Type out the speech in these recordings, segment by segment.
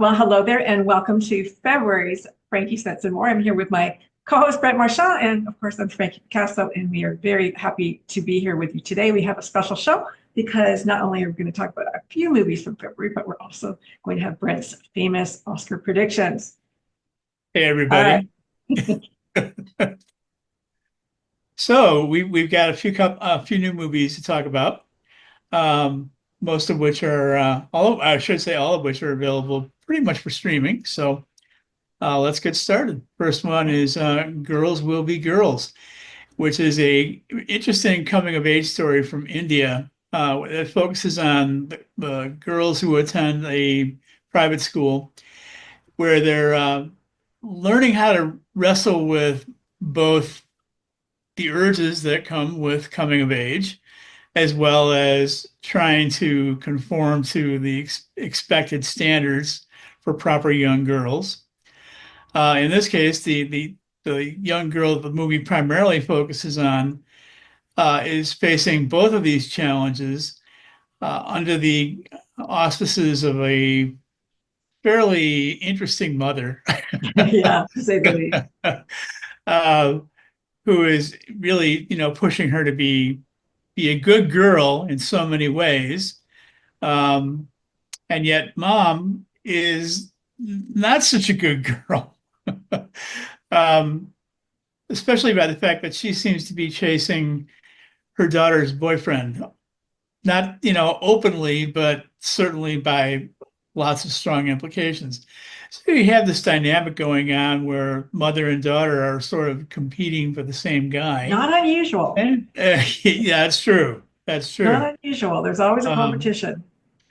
Well, hello there, and welcome to February's FrankieSense and More. I'm here with my co-host Brent Marchant, and of course, I'm Frankie Picasso, and we are very happy to be here with you today. We have a special show because not only are we going to talk about a few movies from February, but we're also going to have Brent's famous Oscar predictions. Hey All right. everybody. So we've got a few new movies to talk about. Most of which are I should say all of which are available pretty much for streaming. So let's get started. First one is Girls Will Be Girls, which is a interesting coming of age story from India that focuses on the girls who attend a private school where they're learning how to wrestle with both the urges that come with coming of age, as well as trying to conform to the expected standards for proper young girls. In this case, the young girl the movie primarily focuses on is facing both of these challenges under the auspices of a fairly interesting mother. Yeah, to say the least. uh, who is really, pushing her to be a good girl in so many ways. Um, and yet mom is not such a good girl. um, Especially by the fact that she seems to be chasing her daughter's boyfriend, not, openly, but certainly by lots of strong implications. So you have this dynamic going on where mother and daughter are sort of competing for the same guy. Not unusual. And, yeah, that's true. That's true. Not unusual. There's always a Um, competition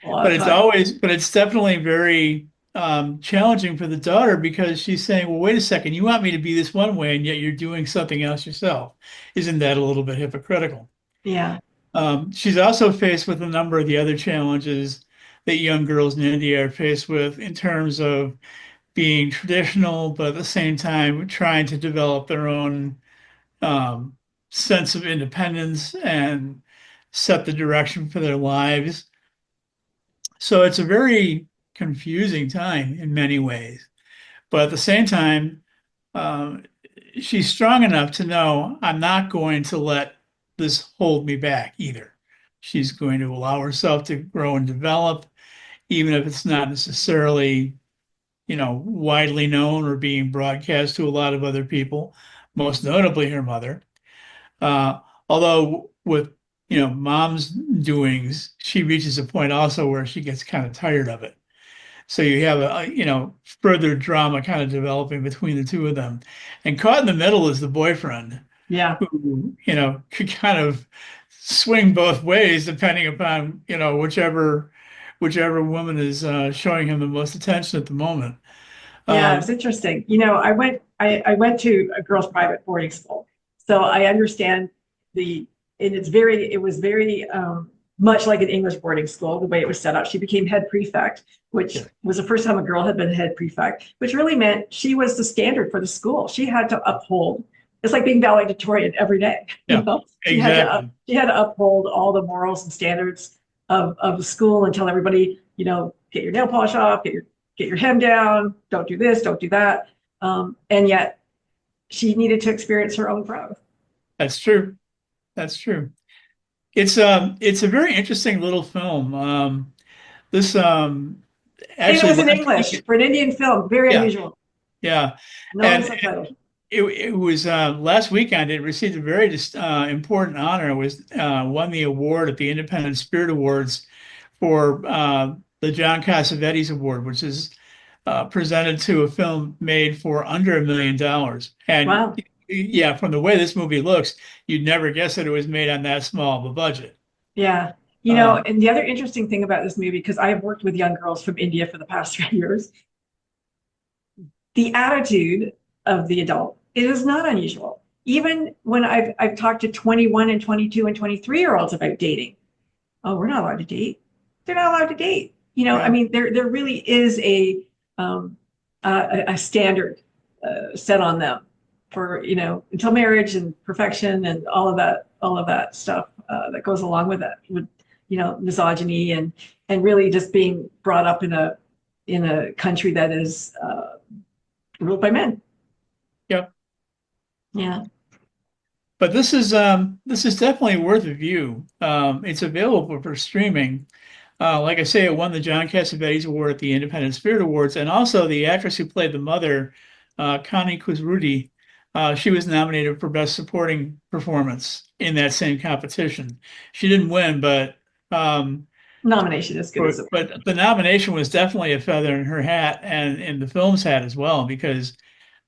a lot of times. but it's definitely very challenging for the daughter because she's saying, well, wait a second, you want me to be this one way, and yet you're doing something else yourself. Isn't that a little bit hypocritical? Yeah. She's also faced with a number of the other challenges that young girls in India are faced with in terms of being traditional, but at the same time trying to develop their own um, sense of independence and set the direction for their lives. So it's a very confusing time in many ways. But at the same time, um, she's strong enough to know I'm not going to let this hold me back either. She's going to allow herself to grow and develop, even if it's not necessarily, widely known or being broadcast to a lot of other people, most notably her mother. Although with mom's doings, she reaches a point also where she gets kind of tired of it. So you have further drama kind of developing between the two of them. And caught in the middle is the boyfriend Yeah. who, could kind of swing both ways depending upon, whichever woman is showing him the most attention at the moment. Yeah, Um, it's interesting. I went to a girls' private boarding school, so I understand and it was very much like an English boarding school, the way it was set up. She became head prefect, which yeah, was the first time a girl had been head prefect, which really meant she was the standard for the school. She had to uphold, it's like being valedictorian every day, yeah, exactly. she had to uphold all the morals and standards of the school and tell everybody, get your nail polish off, get your hem down, don't do this, don't do that. And yet she needed to experience her own growth. That's true. That's true. It's a very interesting little film. This And it actually was in last English week, for an Indian film, very yeah, unusual. yeah, No and subtitles. it was last weekend. It received a very important honor. It was won the award at the Independent Spirit Awards for the John Cassavetes Award, which is presented to a film made for under $1 million. And Wow. yeah, from the way this movie looks, you'd never guess that it was made on that small of a budget. Yeah. Um, And the other interesting thing about this movie, because I have worked with young girls from India for the past 3 years, the attitude of the adult, it is not unusual. Even when I've talked to 21 and 22 and 23-year-olds about dating. Oh, we're not allowed to date. They're not allowed to date. I yeah, mean, there really is um, a standard set on them for until marriage and perfection and all of that stuff that goes along with it, with misogyny and really just being brought up in in a country that is ruled by men. Yep. Yeah. But this is definitely worth a view. It's available for streaming. Like I say, it won the John Cassavetes Award at the Independent Spirit Awards, and also the actress who played the mother, Connie Kuzrudi, she was nominated for Best Supporting Performance in that same competition. She didn't win, but Nomination is good as a win. but the nomination was definitely a feather in her hat and in the film's hat as well, because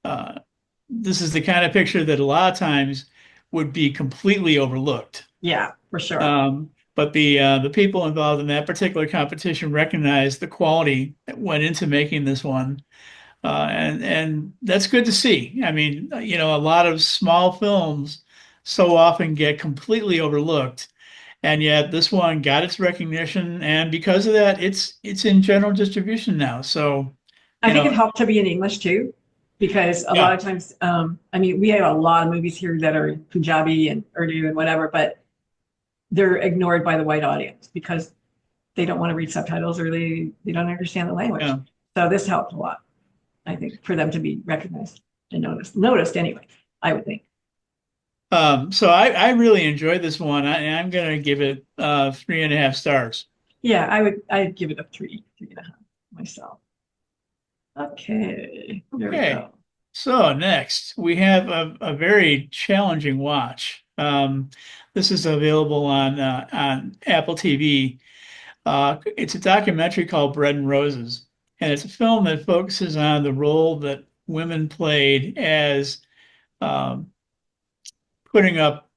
uh, this is the kind of picture that a lot of times would be completely overlooked. Yeah, for sure. But the people involved in that particular competition recognized the quality that went into making this one, and that's good to see. I mean, you know, a lot of small films so often get completely overlooked, and yet this one got its recognition, and because of that, it's in general distribution now. So, I you think it know, helped to be in English too, because a lot yeah, of times, I mean, we have a lot of movies here that are in Punjabi and Urdu and whatever, but they're ignored by the white audience because they don't want to read subtitles or they don't understand the language. yeah. So this helped a lot, I think, for them to be recognized and noticed anyway, I would think. So I really enjoyed this one. I'm gonna give it 3.5 stars. Yeah, I'd give it a three and a half myself. Okay, there we Okay. go. So next we have a very challenging watch. This is available on Apple TV. It's a documentary called Bread and Roses, and it's a film that focuses on the role that women played as um, putting up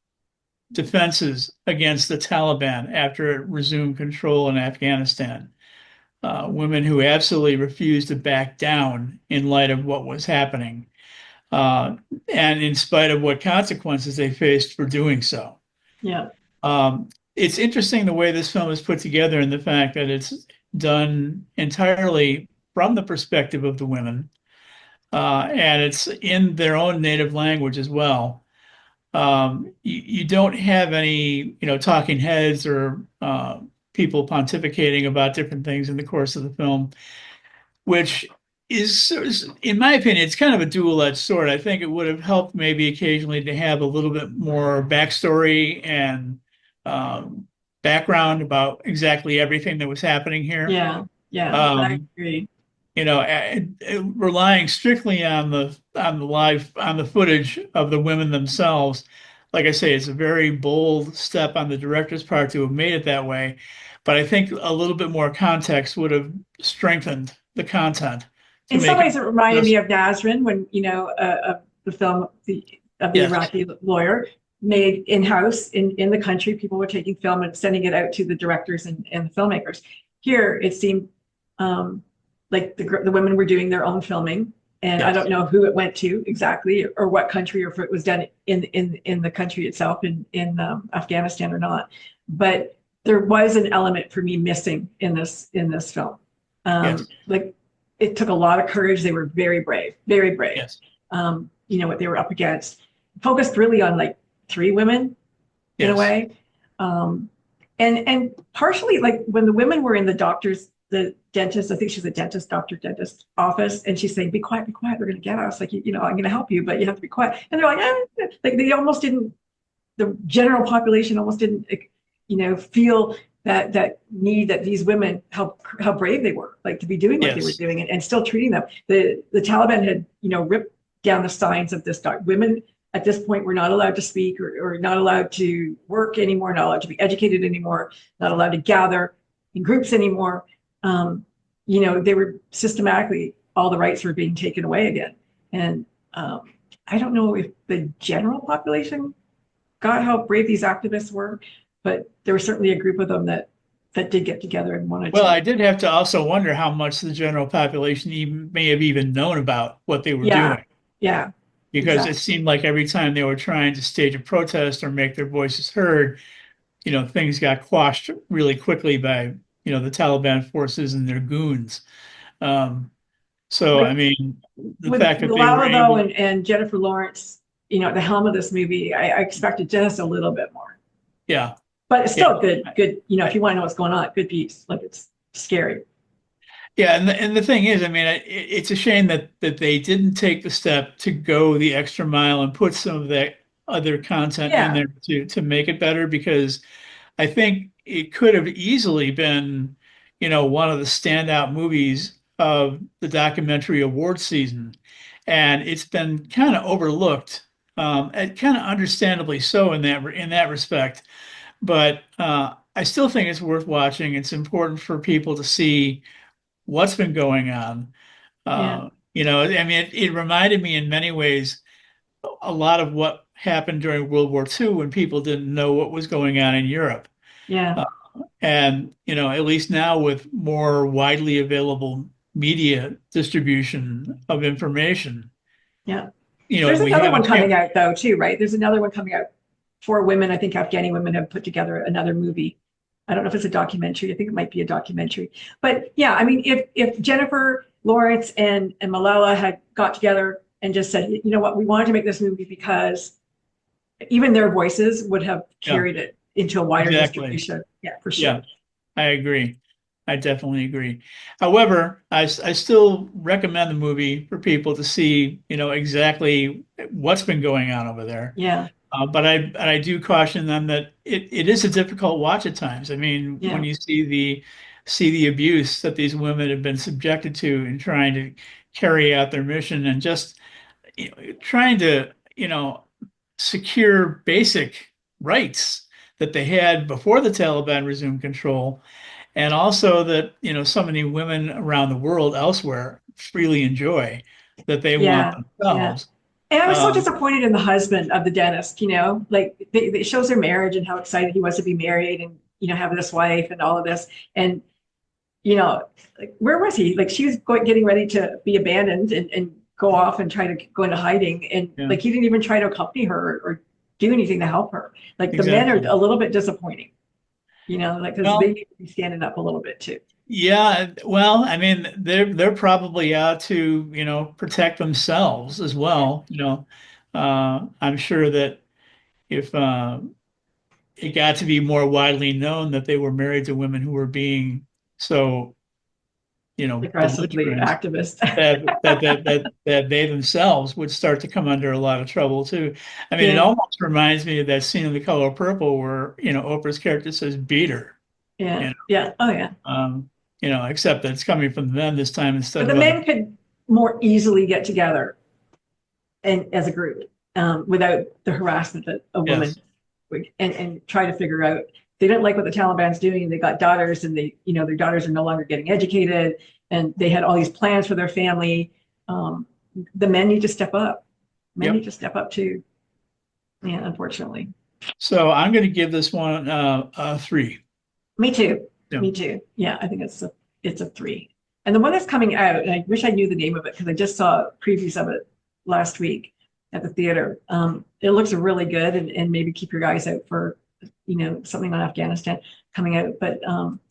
defenses against the Taliban after it resumed control in Afghanistan. Women who absolutely refused to back down in light of what was happening, uh, and in spite of what consequences they faced for doing so. Yeah. It's interesting the way this film is put together and the fact that it's done entirely from the perspective of the women, and it's in their own native language as well. You don't have any, you know, talking heads or people pontificating about different things in the course of the film, which is, in my opinion, it's kind of a dual-edged sword. I think it would have helped maybe occasionally to have a little bit more backstory and um, background about exactly everything that was happening here. Yeah. Yeah. I Um, agree. you know, relying strictly on the footage of the women themselves. Like I say, it's a very bold step on the director's part to have made it that way. But I think a little bit more context would have strengthened the content to In some make it ways, it reminded me just, of Nazrin when, the film of the yes, Iraqi lawyer made in-house in the country. People were taking film and sending it out to the directors and the filmmakers. Here, it seemed like the women were doing their own filming. And I don't yes, know who it went to exactly or what country or if it was done in the country itself in Afghanistan or not. But there was an element for me missing in this film. yes, Like it took a lot of courage. They were very brave. yes, What they were up against. Focused really on like three women in a yes, way. Um, and partially like when the women were in the dentist, I think she's a dentist office, and she's saying, be quiet, they're gonna get us. Like, I'm gonna help you, but you have to be quiet. And they're like, like they almost didn't, the general population almost didn't, feel that need that these women, how brave they were, like to be doing what they were yes, doing and still treating them. The Taliban had, ripped down the signs of this women at this point were not allowed to speak or not allowed to work anymore, not allowed to be educated anymore, not allowed to gather in groups anymore. They were systematically, all the rights were being taken away again. And I don't know if the general population got how brave these activists were, but there was certainly a group of them that did get together and wanted Well, to. I did have to also wonder how much the general population even may have even known about what they were Yeah, doing, yeah, because it exactly. seemed like every time they were trying to stage a protest or make their voices heard, you know, things got quashed really quickly by, you know, the Taliban forces and their goons. Um, so, I With mean, the with fact that they were Lala though able, and Jennifer Lawrence, at the helm of this movie, I expected just a little bit more. yeah, But it's yeah, still good, I, if you want to know what's going on, good piece. Like it's scary. Yeah, and the thing is, I mean, it's a shame that they didn't take the step to go the extra mile and put some of that other content in Yeah, there to make it better, because I think it could have easily been, one of the standout movies of the documentary award season. And it's been kind of overlooked, and kind of understandably so in that respect. But I still think it's worth watching. It's important for people to see what's been going on. yeah, I mean, it reminded me in many ways a lot of what happened during World War II when people didn't know what was going on in Europe. yeah, Uh, and, at least now with more widely available media distribution of information, yeah. There's we another have a one coming chance. out though, too, right? There's another one coming out for women. I think Afghani women have put together another movie. I don't know if it's a documentary. I think it might be a documentary. But yeah, I mean, if Jennifer Lawrence and Malala had got together and just said, you know what, we wanted to make this movie because even their voices would have Yeah, carried it into a wider exactly. distribution. Yeah, for sure. Yeah, I agree. I definitely agree. However, I still recommend the movie for people to see, exactly what's been going on over there. Yeah, But I do caution them that it is a difficult watch at times. I mean, when yeah, you see the abuse that these women have been subjected to in trying to carry out their mission, and just trying to secure basic rights that they had before the Taliban resumed control, and also that so many women around the world elsewhere freely enjoy that they want yeah, yeah. themselves. And I was so Um, disappointed in the husband of the dentist, like it shows their marriage and how excited he was to be married and, have this wife and all of this. And, like, where was he? Like she was getting ready to be abandoned and go off and try to go into hiding. And yeah, like, he didn't even try to accompany her or do anything to help her. Like the men are exactly. a little bit disappointing, like, because they Well, need to be standing up a little bit too. yeah, well, I mean, they're probably out to, protect themselves as well. I'm sure that if it got to be more widely known that they were married to women who were being so, Aggressively belligerent, activist. that they themselves would start to come under a lot of trouble too. I mean, it Yeah, almost reminds me of that scene in The Color Purple where, Oprah's character says beat her, yeah, you yeah. Oh, yeah. um, except that it's coming from them this time instead But of the other. men could more easily get together and as a group without the harassment that a woman Yes. would, and try to figure out. They didn't like what the Taliban's doing. They got daughters, and their daughters are no longer getting educated, and they had all these plans for their family. Um, the men need to step up. Men need Yep. to step up too. Yeah, unfortunately. So I'm going to give this one a three. Me too. Yeah. Me too. Yeah, I think it's a three. And the one that's coming out, and I wish I knew the name of it because I just saw previews of it last week at the theater. It looks really good, and maybe keep your eyes out for something on Afghanistan coming out. But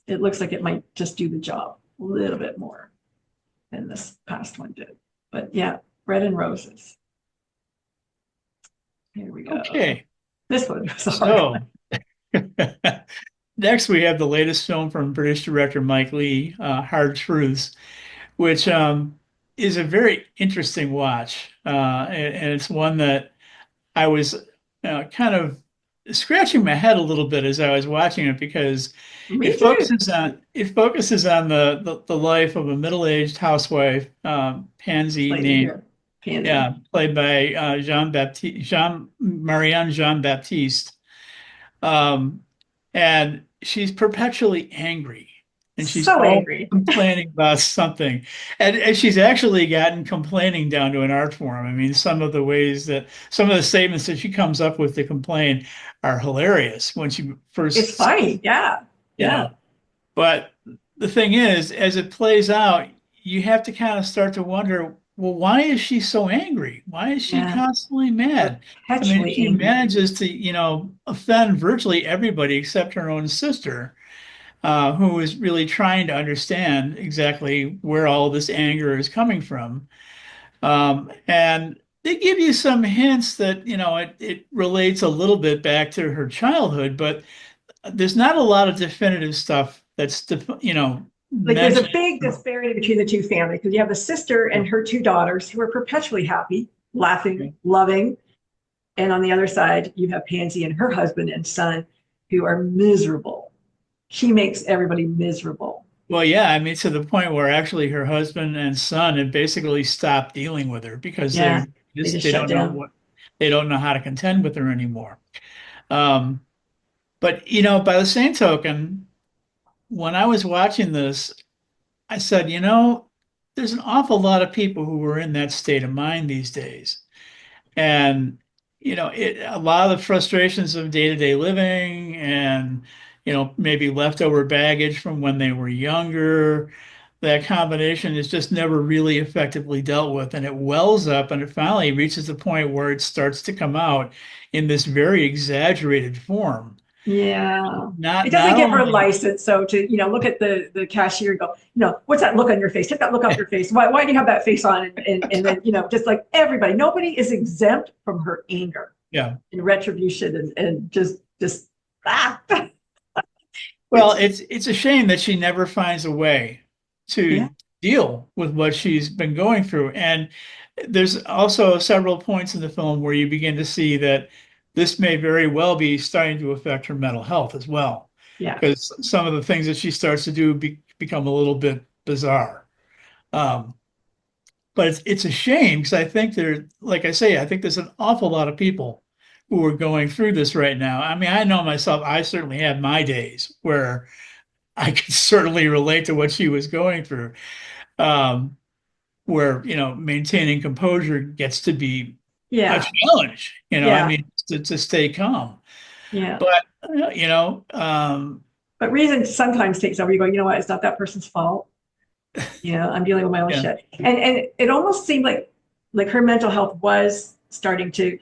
it looks like it might just do the job a little bit more than this past one did. But yeah, Bread and Roses. Here we go. Okay. This one was a hard one. So next we have the latest film from British director Mike Leigh, Hard Truths, which is a very interesting watch. And it's one that I was kind of scratching my head a little bit as I was watching it, because it Me too. focuses on it focuses on the life of a middle-aged housewife, Pansy, Slightly named, here. Pansy. yeah, played by Marianne Jean Baptiste. Um, and she's perpetually angry, and she's So always angry. complaining about something. And she's actually gotten complaining down to an art form. I mean, some of the statements that she comes up with to complain are hilarious when she It's first, funny. Yeah. you Yeah. know. But the thing is, as it plays out, you have to kind of start to wonder, well, why is she so angry? Why is she Yeah. constantly mad? I mean, Perpetually she angry. manages to, offend virtually everybody except her own sister, who is really trying to understand exactly where all this anger is coming from. And they give you some hints that, it relates a little bit back to her childhood, but there's not a lot of definitive stuff that's like there's a mentioned. big disparity between the two families because you have the sister and her two daughters who are perpetually happy, laughing, loving. And on the other side, you have Pansy and her husband and son who are miserable. She makes everybody miserable. Well, yeah, I mean, to the point where actually her husband and son have basically stopped dealing with her because Yeah, they just they shut don't know down. what they don't know how to contend with her anymore. Um, but by the same token, when I was watching this, I said, there's an awful lot of people who are in that state of mind these days. And a lot of the frustrations of day-to-day living and maybe leftover baggage from when they were younger, that combination is just never really effectively dealt with, and it wells up and it finally reaches the point where it starts to come out in this very exaggerated form. Yeah. It Not doesn't give her only license. So to, look at the cashier and go, what's that look on your face? Take that look off your face. Why do you have that face on? And then, just like everybody, nobody is exempt from her anger yeah. and retribution and just, ah, Well, it's, it's a shame that she never finds a way yeah, to deal with what she's been going through. And there's also several points in the film where you begin to see that this may very well be starting to affect her mental health as well, yeah, because some of the things that she starts to do become a little bit bizarre. Um, but it's a shame because I think like I say, I think there's an awful lot of people who are going through this right now. I mean, I know myself, I certainly had my days where I could certainly relate to what she was going through. Um, where, maintaining composure gets to be a yeah, challenge, I yeah, mean, to stay calm. yeah. But, But reason sometimes takes over. You go, you know what? It's not that person's fault. I'm dealing with my own yeah, shit. And it almost seemed like her mental health was starting to,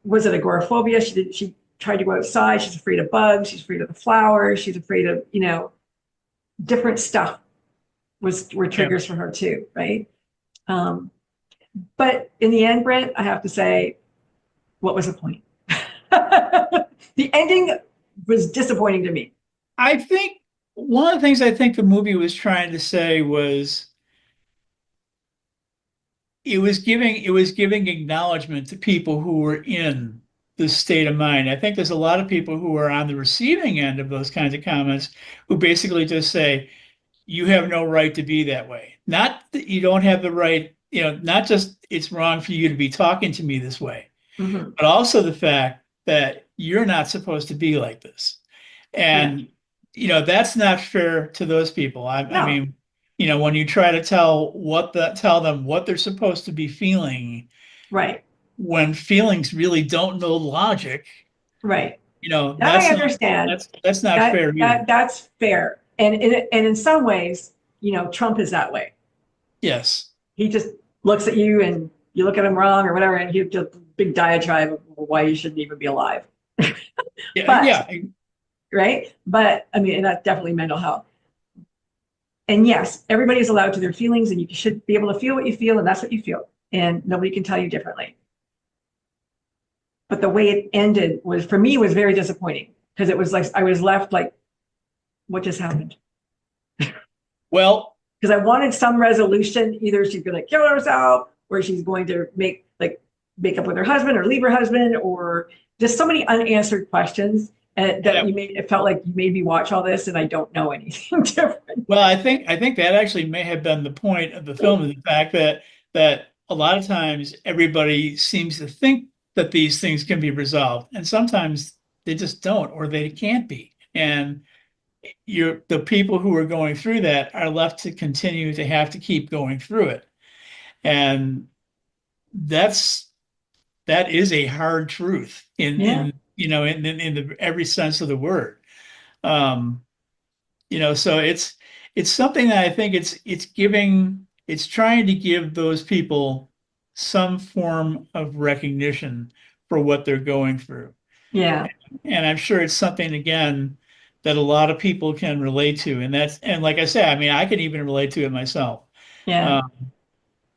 was it agoraphobia? She tried to go outside. She's afraid of bugs. She's afraid of the flowers. She's afraid of, different stuff were yeah. triggers for her too, right? Um, but in the end, Brent, I have to say, what was the point? The ending was disappointing to me. I think one of the things I think the movie was trying to say was it was giving acknowledgement to people who were in this state of mind. I think there's a lot of people who are on the receiving end of those kinds of comments who basically just say, you have no right to be that way. Not that you don't have the right, not just it's wrong for you to be talking to me this way, Mhm. but also the fact that you're not supposed to be like this. Yeah. And, that's not fair to those people. I No. mean, when you try to tell them what they're supposed to be feeling Right. when feelings really don't know logic, Right. That I understand. that's not That fair either. that that's fair. And in some ways, Trump is that way. Yes. He just looks at you and you look at him wrong or whatever, and he just big diatribe of why you shouldn't even be alive. Yeah. But Yeah. right. But I mean, and that's definitely mental health. And yes, everybody is allowed to their feelings, and you should be able to feel what you feel, and that's what you feel. And nobody can tell you differently. But the way it ended was, for me, was very disappointing because it was like I was left like, what just happened? Well, Because I wanted some resolution. Either she's going to kill herself, or she's going to make up with her husband, or leave her husband, or just so many unanswered questions that and it felt like you made me watch all this, and I don't know anything different. Well, I think that actually may have been the point of the film, is the fact that a lot of times everybody seems to think that these things can be resolved, and sometimes they just don't, or they can't be. And the people who are going through that are left to continue to have to keep going through it. And that's that is a hard truth Yeah, in the every sense of the word. Um, so it's something that I think it's trying to give those people some form of recognition for what they're going through. yeah, And I'm sure it's something, again, that a lot of people can relate to. And like I said, I mean, I can even relate to it myself. yeah,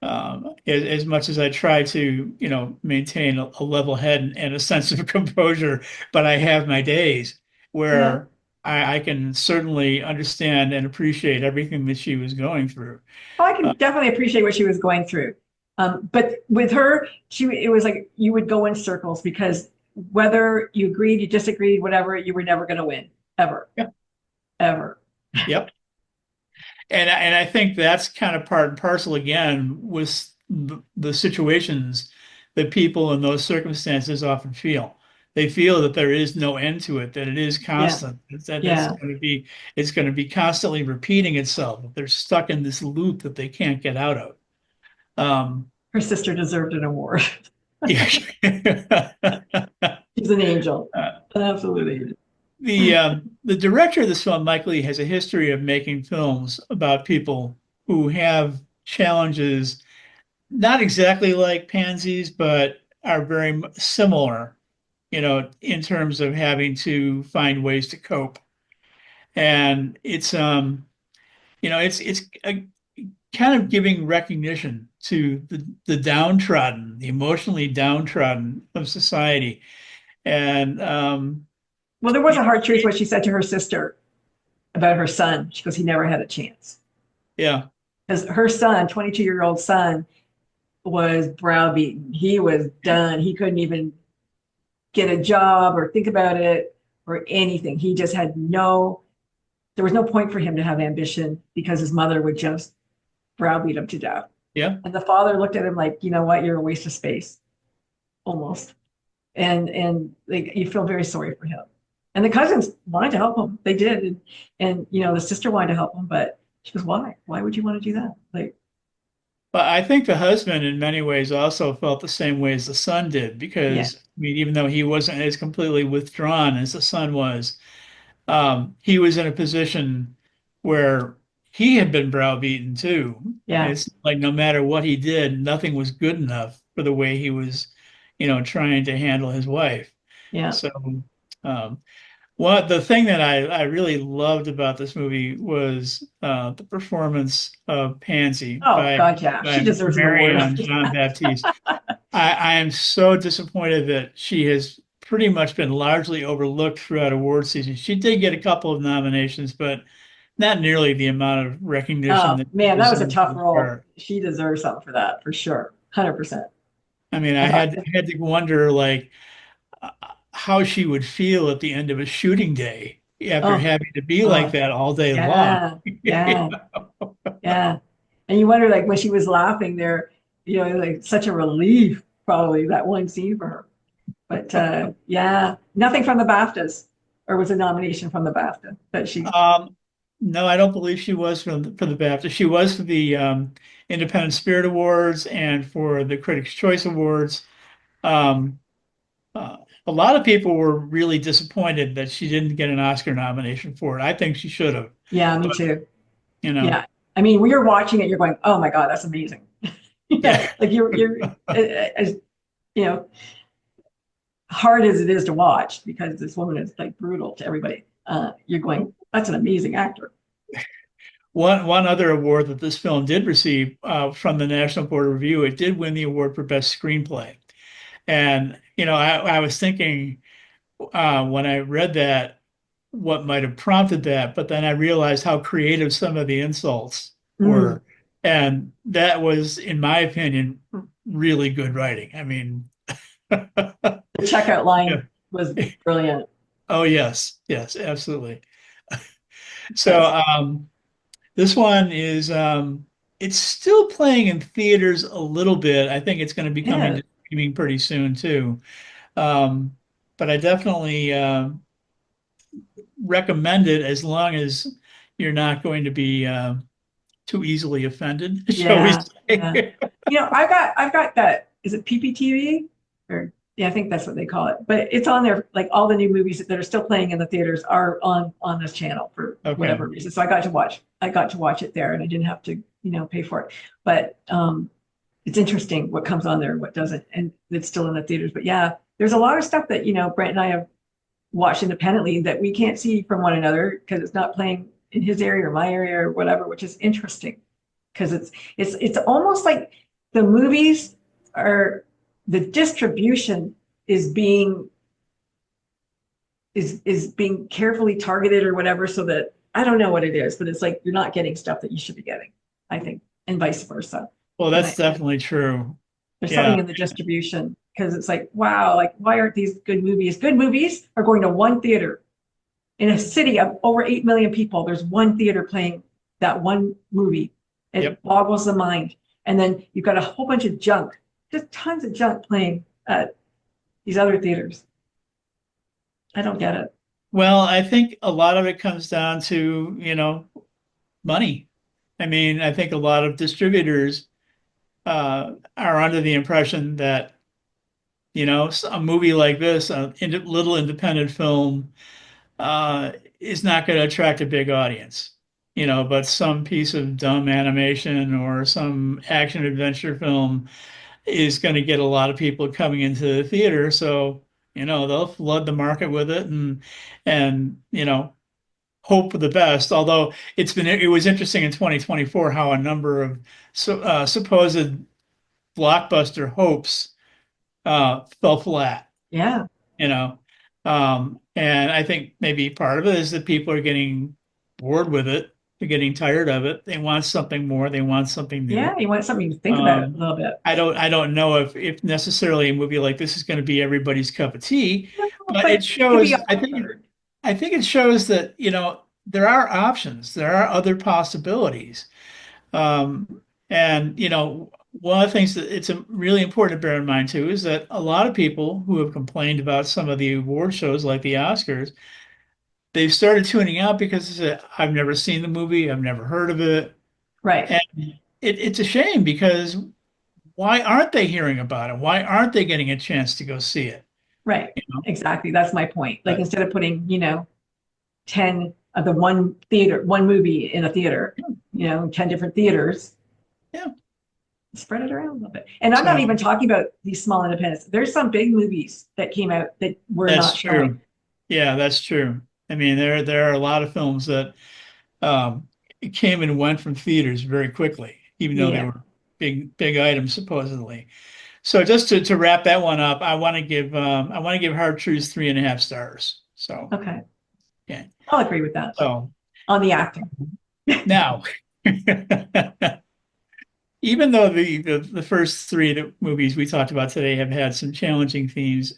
Um, as much as I try to, maintain a level head and a sense of composure, but I have my days yeah. where I can certainly understand and appreciate everything that she was going through. Oh, I Uh, can definitely appreciate what she was going through. But with her, it was like you would go in circles because whether you agreed, you disagreed, whatever, you were never going to win, ever, yeah, ever. yep. And I think that's kind of part and parcel again with the situations that people in those circumstances often feel. They feel that there is no end to it, that it is Yeah, constant, that yeah. it's going to be constantly repeating itself. That they're stuck in this loop that they can't get out of. Um, Her sister deserved an award. yeah. She's an angel, Uh, an absolute angel. the director of this film, Mike Lee, has a history of making films about people who have challenges, not exactly like pansies, but are very similar, in terms of having to find ways to cope. And it's a, kind of giving recognition to the downtrodden, the emotionally downtrodden of society. And Well, there was a hard truth what she said to her sister about her son. She goes, he never had a chance. yeah, Because her son, 22-year-old son, was browbeaten. He was done. He couldn't even get a job or think about it or anything. He just had there was no point for him to have ambition because his mother would just browbeat him to death. yeah. And the father looked at him like, you know what, you're a waste of space, almost. And like you feel very sorry for him. And the cousins wanted to help him. They did. And the sister wanted to help him, but she goes, why? Why would you want to do that? Like, But I think the husband, in many ways, also felt the same way as the son did, yeah, because I mean, even though he wasn't as completely withdrawn as the son was, he was in a position where he had been browbeaten too. yeah, It's like no matter what he did, nothing was good enough for the way he was, trying to handle his wife. yeah. So, um, the thing that I really loved about this movie was the performance of Pansy Oh God, yeah. She by deserves an award. Marianne Jean-Baptiste. I am so disappointed that she has pretty much been largely overlooked throughout award season. She did get a couple of nominations, but not nearly the amount of recognition Oh that she man, that was a deserves tough for the role. part. She deserves something for that for sure. 100%. I mean, I thought, I had to wonder like how she would feel at the end of a shooting day after oh, having to be like oh, that all day long. yeah, yeah, yeah. And you wonder, like, when she was laughing there, like such a relief, probably that one scene for her. But yeah, nothing from the BAFTAs, or was a nomination from the BAFTA that she, Um, no, I don't believe she was for the BAFTA. She was for the Independent Spirit Awards and for the Critics' Choice Awards. Um, a lot of people were really disappointed that she didn't get an Oscar nomination for it. I think she should have, yeah, me but too. you know, Yeah. I mean, when you're watching it, you're going, oh my God, that's amazing. Yeah, yeah. like as you know, hard as it is to watch because this woman is like brutal to everybody. You're going, that's an amazing actor. One other award that this film did receive from the National Board of Review, it did win the award for best screenplay. And I was thinking when I read that what might have prompted that, but then I realized how creative some of the insults Mm. were. And that was, in my opinion, really good writing. I mean, The checkout yeah. line was brilliant. Oh, yes, yes, absolutely. So That's this one is it's still playing in theaters a little bit. I think it's going to be coming yeah. to streaming pretty soon too. Um, but I definitely recommend it as long as you're not going to be too easily offended, shall we Yeah, yeah. say? I've got that. Is it PPTV? Or yeah, I think that's what they call it. But it's on there. Like all the new movies that are still playing in the theaters are on this channel for Okay. whatever reason. So I got to watch it there, and I didn't have to pay for it. But it's interesting what comes on there, and what doesn't, and it's still in the theaters. But yeah, there's a lot of stuff that Brent and I have watched independently that we can't see from one another because it's not playing in his area or my area or whatever, which is interesting because it's almost like the movies are the distribution is being is being carefully targeted or whatever, so that I don't know what it is, but it's like you're not getting stuff that you should be getting, I think, and vice versa. Well, And that's definitely true. there's Yeah. something in the distribution because it's like, wow, like why aren't these good movies? Good movies are going to one theater in a city of over 8 million people. There's one theater playing that one movie. Yep. It boggles the mind. And then you've got a whole bunch of junk, just tons of junk playing at these other theaters. I don't get it. Well, I think a lot of it comes down to, money. I mean, I think a lot of distributors are under the impression that, a movie like this, little independent film, is not going to attract a big audience. But some piece of dumb animation or some action adventure film is going to get a lot of people coming into the theater. So, they'll flood the market with it and hope for the best. Although it was interesting in 2024 how a number of supposed blockbuster hopes fell flat, Yeah. you know. And I think maybe part of it is that people are getting bored with it. They're getting tired of it. They want something more. They want something Yeah. new. You want something to think about a Um, little bit. I don't know if necessarily a movie like this is going to be everybody's cup of tea, No, but but it it could be shows, offered. I think it shows that, there are options, there are other possibilities. Um, and, one of the things that it's really important to bear in mind too is that a lot of people who have complained about some of the award shows like the Oscars, they've started tuning out because they say, I've never seen the movie, I've never heard of it. Right. And it's a shame because why aren't they hearing about it? Why aren't they getting a chance to go see it? Right. You know, Exactly. That's my point. Like but instead of putting, 10 of the one theater, one movie in a theater, 10 different theaters, yeah, spread it around a little bit. And I'm not so even talking about these small independents. There's some big movies that came out that were that's not showing. true. Yeah, that's true. I mean, there are a lot of films that um, came and went from theaters very quickly, even though they Yeah. were big items supposedly. So just to wrap that one up, I want to give Hard Truths 3.5 stars. So Okay. okay. I'll agree with that So on the acting. now, even though the first three movies we talked about today have had some challenging themes,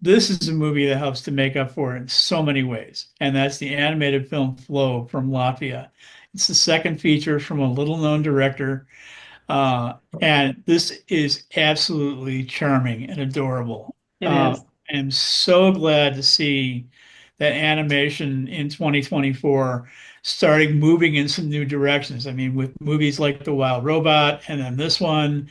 this is a movie that helps to make up for it in so many ways, and that's the animated film Flow from Latvia. It's the second feature from a little-known director, and this is absolutely charming and adorable. It is. I'm so glad to see that animation in 2024 starting moving in some new directions. I mean, with movies like The Wild Robot and then this one,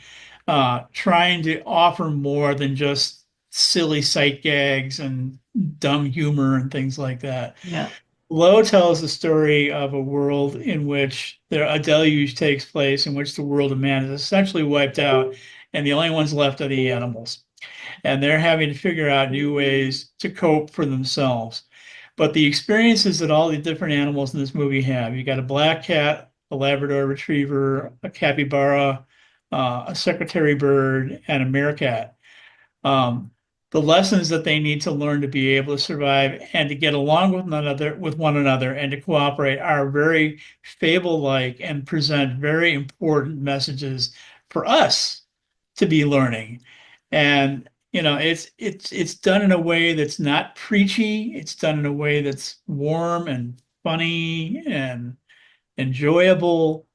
trying to offer more than just silly sight gags and dumb humor and things like that. Yeah. Lowe tells the story of a world in which a deluge takes place, in which the world of man is essentially wiped out, and the only ones left are the animals. And they're having to figure out new ways to cope for themselves. But the experiences that all the different animals in this movie have, you got a black cat, a Labrador retriever, a capybara, a secretary bird, and a meerkat. Um, the lessons that they need to learn to be able to survive and to get along with one another and to cooperate are very fable-like and present very important messages for us to be learning. And it's done in a way that's not preachy. It's done in a way that's warm and funny and enjoyable.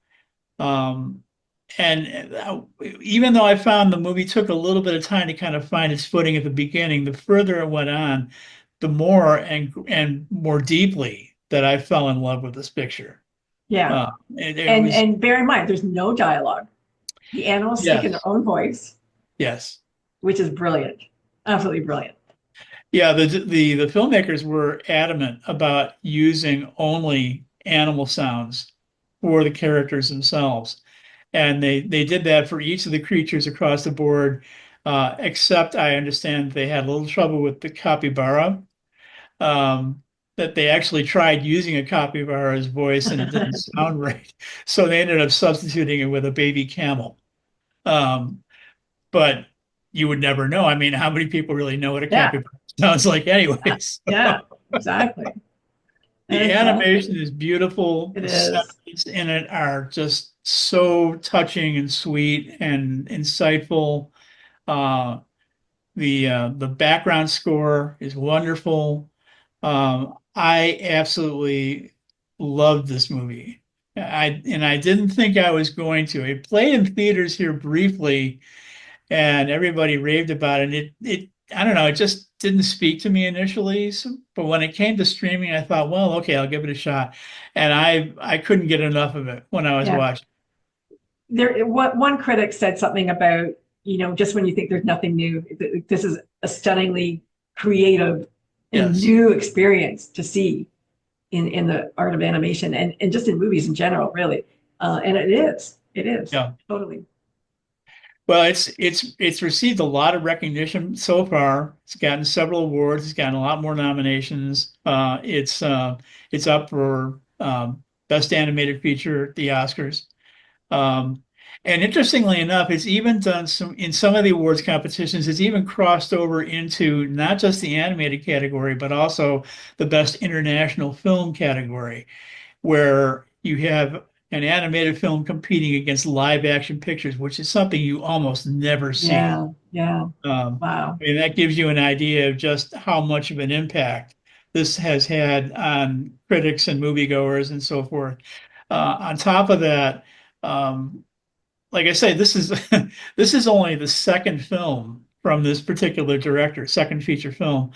Um, and even though I found the movie took a little bit of time to kind of find its footing at the beginning, the further it went on, the more and more deeply that I fell in love with this picture. Yeah. It And was and bear in mind, there's no dialogue. The animals speak in their yes, own voice, yes. which is brilliant. Absolutely brilliant. Yeah, the filmmakers were adamant about using only animal sounds for the characters themselves, and they did that for each of the creatures across the board. Except I understand they had a little trouble with the capybara. That they actually tried using a capybara's voice and it didn't sound right, so they ended up substituting it with a baby camel. Um, but you would never know. I mean, how many people really know what a Yeah. capybara sounds like anyways? Yeah. exactly. The Exactly. animation is beautiful. It The is. scenes in it are just so touching and sweet and insightful. Uh, the background score is wonderful. I absolutely loved this movie. I didn't think I was going to. It played in theaters here briefly, and everybody raved about it. It I don't know, it just didn't speak to me initially. But when it came to streaming, I thought, well, okay, I'll give it a shot. And I couldn't get enough of it when I was Yeah. watching. There, what one critic said something about, just when you think there's nothing new, this is a stunningly creative and Yes. new experience to see in the art of animation and just in movies in general, really. And it is Yeah. totally. Well, it's received a lot of recognition so far. It's gotten several awards. It's gotten a lot more nominations. It's up for best animated feature at the Oscars. Um, and interestingly enough, it's even done some in some of the awards competitions. It's even crossed over into not just the animated category, but also the best international film category, where you have an animated film competing against live action pictures, which is something you almost never see. Yeah, yeah. Wow. I mean, that gives you an idea of just how much of an impact this has had on critics and moviegoers and so forth. On top of that, um, like I say, this is this is only the second film from this particular director, second feature film.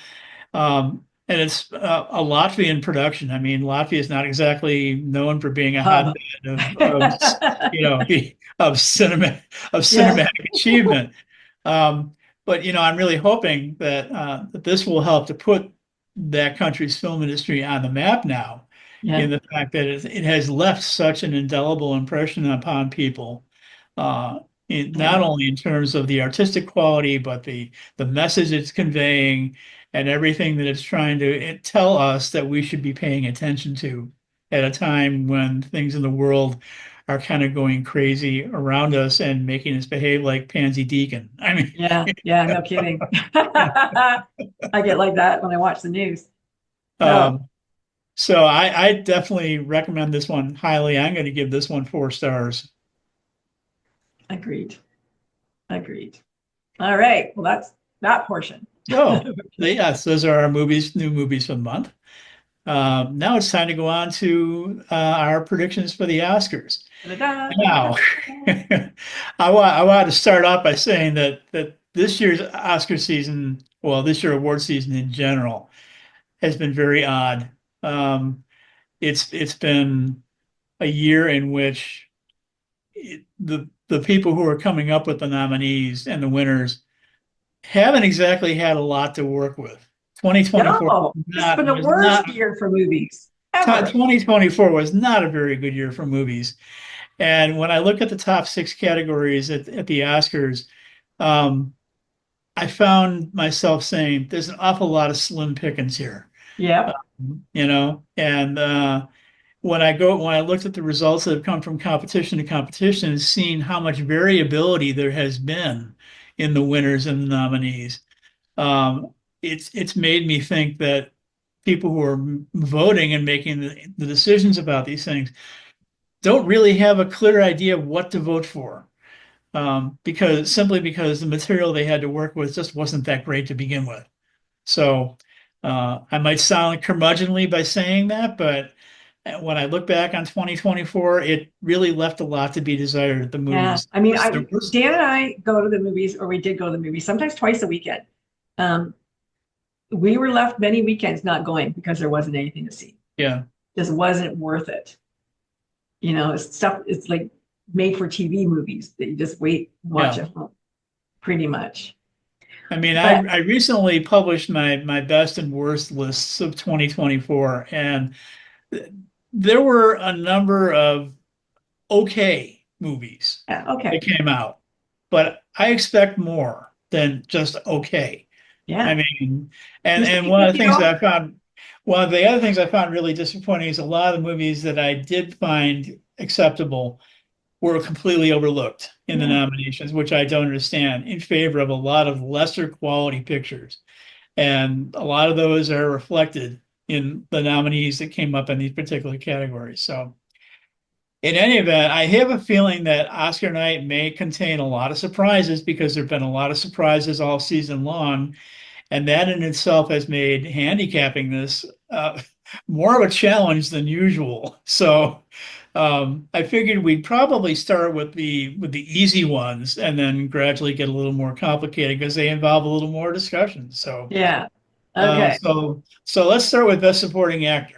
And it's a Latvian production. I mean, Latvia is not exactly known for being a Hub. hotbed of you know, of cinema of Yeah, cinematic achievement. Um, but I'm really hoping that this will help to put that country's film industry on the map now, yeah, in the fact that it has left such an indelible impression upon people. Uh, not yeah, only in terms of the artistic quality, but the message it's conveying and everything that it's trying to tell us that we should be paying attention to at a time when things in the world are kind of going crazy around us and making us behave like Pansy Deacon. I mean, yeah, yeah, no kidding. I get like that when I watch the news. No, um, so I definitely recommend this one highly. I'm going to give this one 4 stars. agreed. Agreed. All right. Well, that's that portion. So, yes, those are our movies, new movies for the month. Now it's time to go on to our predictions for the Oscars. Da-da-da, Now, da-da-da. I want to start off by saying that this year's Oscar season, well, this year award season in general, has been very odd. Um, it's been a year in which the people who are coming up with the nominees and the winners haven't exactly had a lot to work with. 2024 No, this has been the was worst not year for movies ever. 2024 was not a very good year for movies. And when I look at the top 6 categories at the Oscars, um, I found myself saying there's an awful lot of slim pickings here. Yep. And when I looked at the results that have come from competition to competition and seeing how much variability there has been in the winners and the nominees, um, it's made me think that people who are voting and making the decisions about these things don't really have a clear idea of what to vote for, because the material they had to work with just wasn't that great to begin with. So I might sound curmudgeonly by saying that, but when I look back on 2024, it really left a lot to be desired at the Yeah. movies. I mean, There was, Dan and I go to the movies, or we did go to the movies, sometimes twice a weekend. Um, we were left many weekends not going because there wasn't anything to see. yeah, Just wasn't worth it. It's stuff, it's like made for TV movies that you just wait and watch yeah. at home, pretty much. I mean, But I recently published my best and worst lists of 2024, and there were a number of okay movies yeah, that okay. came out, but I expect more than just okay. I Yeah. mean, Who's and taking you though? one of the other things I found really disappointing is a lot of the movies that I did find acceptable were completely overlooked in the Yeah. nominations, which I don't understand, in favor of a lot of lesser quality pictures. And a lot of those are reflected in the nominees that came up in these particular categories. So in any event, I have a feeling that Oscar night may contain a lot of surprises because there have been a lot of surprises all season long. And that in itself has made handicapping this more of a challenge than usual. So I figured we'd probably start with the easy ones and then gradually get a little more complicated because they involve a little more discussion. So Yeah. uh, Okay. so so let's start with Best Supporting Actor.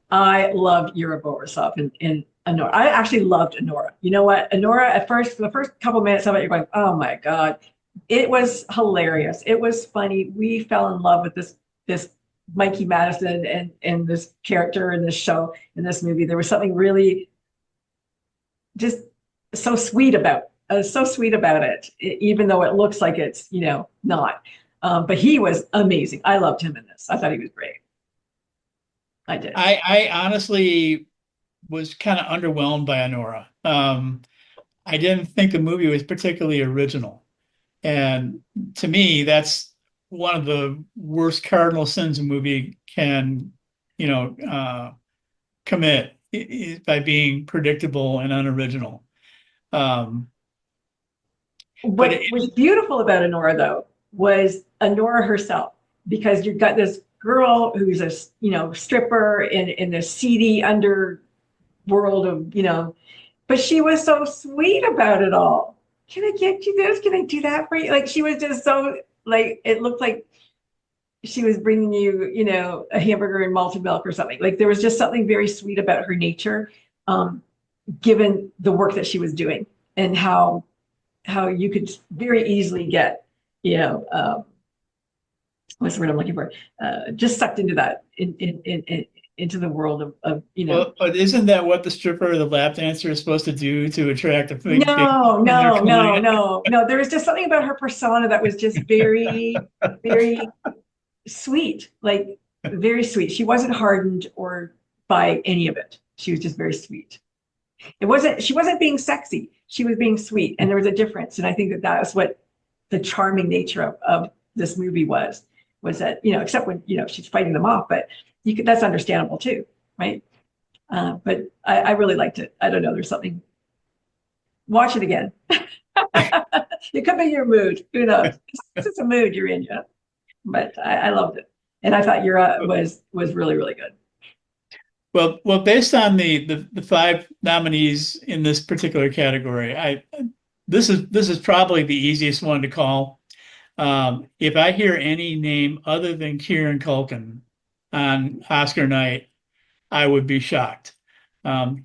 I loved Yura Borisov in Honora. I actually loved Honora. You know what? Honora, at first, for the first couple minutes of it, you're going, oh my God. It was hilarious. It was funny. We fell in love with this Mikey Madison and this character in this show, in this movie. There was something really just so sweet about it, even though it looks like it's, not. But he was amazing. I loved him in this. I thought he was great. I did. I honestly was kind of underwhelmed by Honora. I didn't think the movie was particularly original. And to me, that's one of the worst cardinal sins a movie can, commit by being predictable and unoriginal. Um, but What was beautiful about Honora, though, was Honora herself, because you've got this girl who's a stripper in this seedy underworld of but she was so sweet about it all. Can I get you this? Can I do that for you? Like she was just so like it looked like she was bringing you a hamburger and malted milk or something. Like there was just something very sweet about her nature, given the work that she was doing and how you could very easily get, what's the word I'm looking for? Just sucked into that, into the world of. well, but isn't that what the stripper or the lap dancer is supposed to do to attract a big No, in their no, no, client? no, no. There was just something about her persona that was just very, very sweet, like very sweet. She wasn't hardened or by any of it. She was just very sweet. She wasn't being sexy. She was being sweet. And there was a difference. And I think that that's what the charming nature of this movie was that, except when, she's fighting them off, but that's understandable too. Right. But I really liked it. I don't know. There's something, watch it again. It could be your mood. Who knows? It's a mood you're in. Yeah. But I loved it. And I thought Yura was really, really good. Well, based on the five nominees in this particular category, this is probably the easiest one to call. If I hear any name other than Kieran Culkin on Oscar night, I would be shocked.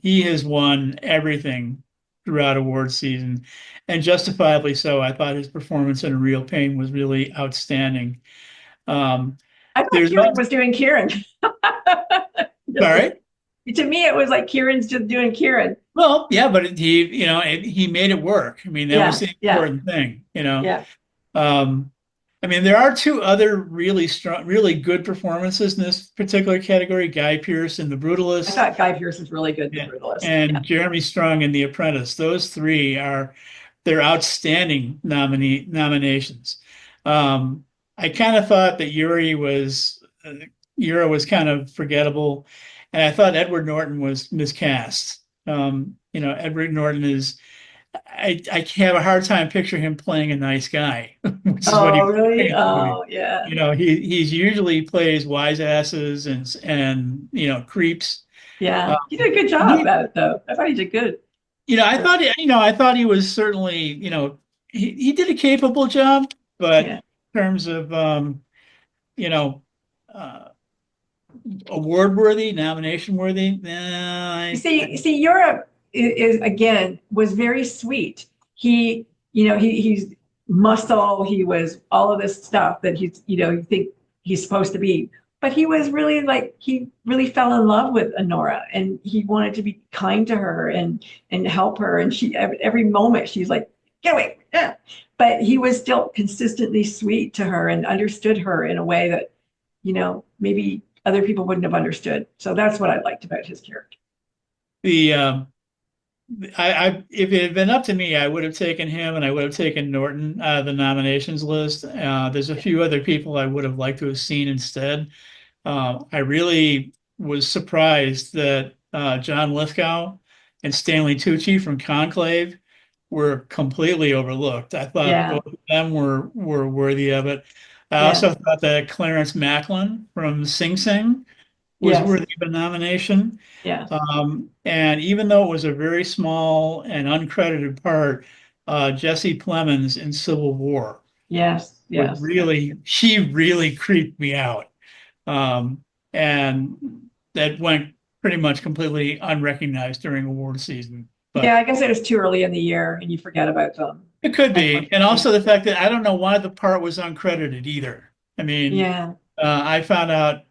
He has won everything throughout award season, and justifiably so. I thought his performance in A Real Pain was really outstanding. I thought There's Kieran was doing Kieran. sorry. To me, it was like Kieran's just doing Kieran. Well, yeah, but he made it work. I mean, that was the important thing, Yeah. I mean, there are two other really strong, really good performances in this particular category: Guy Pearce in The I Brutalist, thought Guy Pearce was really good in The Brutalist. and Jeremy Strong in The Apprentice. Those three they're outstanding nominations. I kind of thought that Yura was kind of forgettable, and I thought Edward Norton was miscast. Edward Norton is. I have a hard time picturing him playing a nice guy, which is what he really? plays. Oh, yeah. He's usually plays wise asses and creeps. Yeah. He did a good job at it, though. I thought he did good. I thought he was certainly, he did a capable job, but Yeah. in terms of you know, uh, award worthy, nomination worthy, See, Europe is again was very sweet. He's muscle. He was all of this stuff that you think he's supposed to be. But he was really he really fell in love with Honora, and he wanted to be kind to her and help her. And she every moment she's like, get away. Yeah. But he was still consistently sweet to her and understood her in a way that, maybe other people wouldn't have understood. So that's what I liked about his character. the if it had been up to me, I would have taken him and I would have taken Norton out of the nominations list. There's a Yeah. few other people I would have liked to have seen instead. I really was surprised that John Lithgow and Stanley Tucci from Conclave were completely overlooked. I thought Yeah. both of them were worthy of it. I Yeah. also thought that Clarence Macklin from Sing Sing was Yes. worthy of a nomination. Yes. And even though it was a very small and uncredited part, Jesse Plemons in Civil War Yes. would Yes. really, he really creeped me out. Um, and that went pretty much completely unrecognized during award season. Yeah, But I guess it was too early in the year and you forget about them, it could be. And unfortunately. also the fact that I don't know why the part was uncredited either. I mean, Yeah. I found out,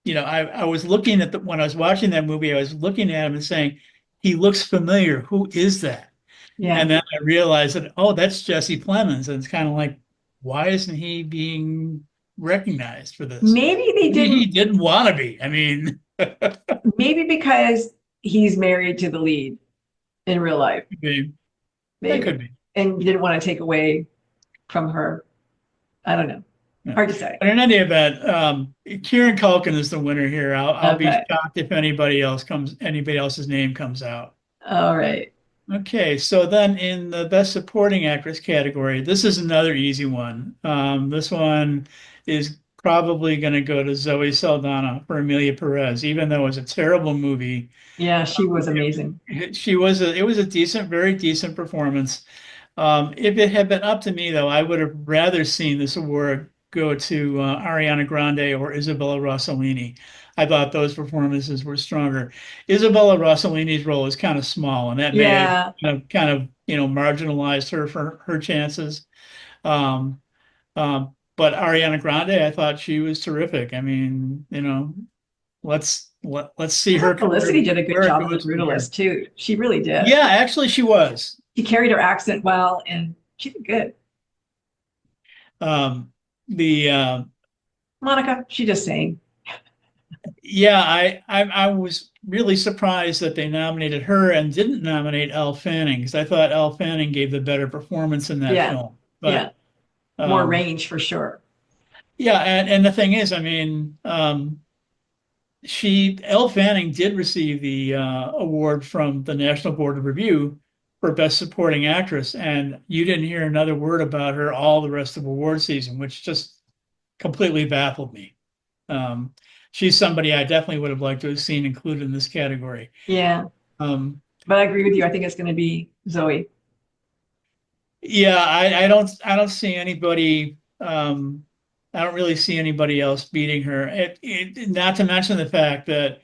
I was looking at when I was watching that movie, I was looking at him and saying, he looks familiar. Who is that? Yeah. And then I realized that, oh, that's Jesse Plemons. And it's kind of like, why isn't he being recognized for this? Maybe they Maybe he didn't, didn't want to be. I mean, maybe because he's married to the lead in real life, could be. That could maybe, be. and didn't want to take away from her. I don't know. Yeah. Hard to say. But in any event, Kieran Culkin is the winner here. I'll be Okay. shocked if anybody else's name comes out. All right. Okay, so then in the Best Supporting Actress category, this is another easy one. This one is probably going to go to Zoe Saldana for Amelia Perez, even though it was a terrible movie. Yeah, she was amazing. It was a decent, very decent performance. If it had been up to me, though, I would have rather seen this award go to Ariana Grande or Isabella Rossellini. I thought those performances were stronger. Isabella Rossellini's role is kind of small, and that may have Yeah. marginalized her for her chances. Um, but Ariana Grande, I thought she was terrific. I mean, let's see I her thought career Felicity did a good where it job in The goes from here. Brutalist too. She really did. Yeah, actually, she was. She carried her accent well and she did good. Um, the Monica, she just sang. Yeah, I was really surprised that they nominated her and didn't nominate Elle Fanning because I thought Elle Fanning gave the better performance in that Yeah. film. Yeah. But More um, range for sure. yeah, and the thing is, I mean, Elle Fanning did receive the award from the National Board of Review for Best Supporting Actress, and you didn't hear another word about her all the rest of award season, which just completely baffled me. Um, she's somebody I definitely would have liked to have seen included in this category. Yeah. Um, But I agree with you. I think it's going to be Zoe. yeah, I don't see anybody. I don't really see anybody else beating her. Not to mention the fact that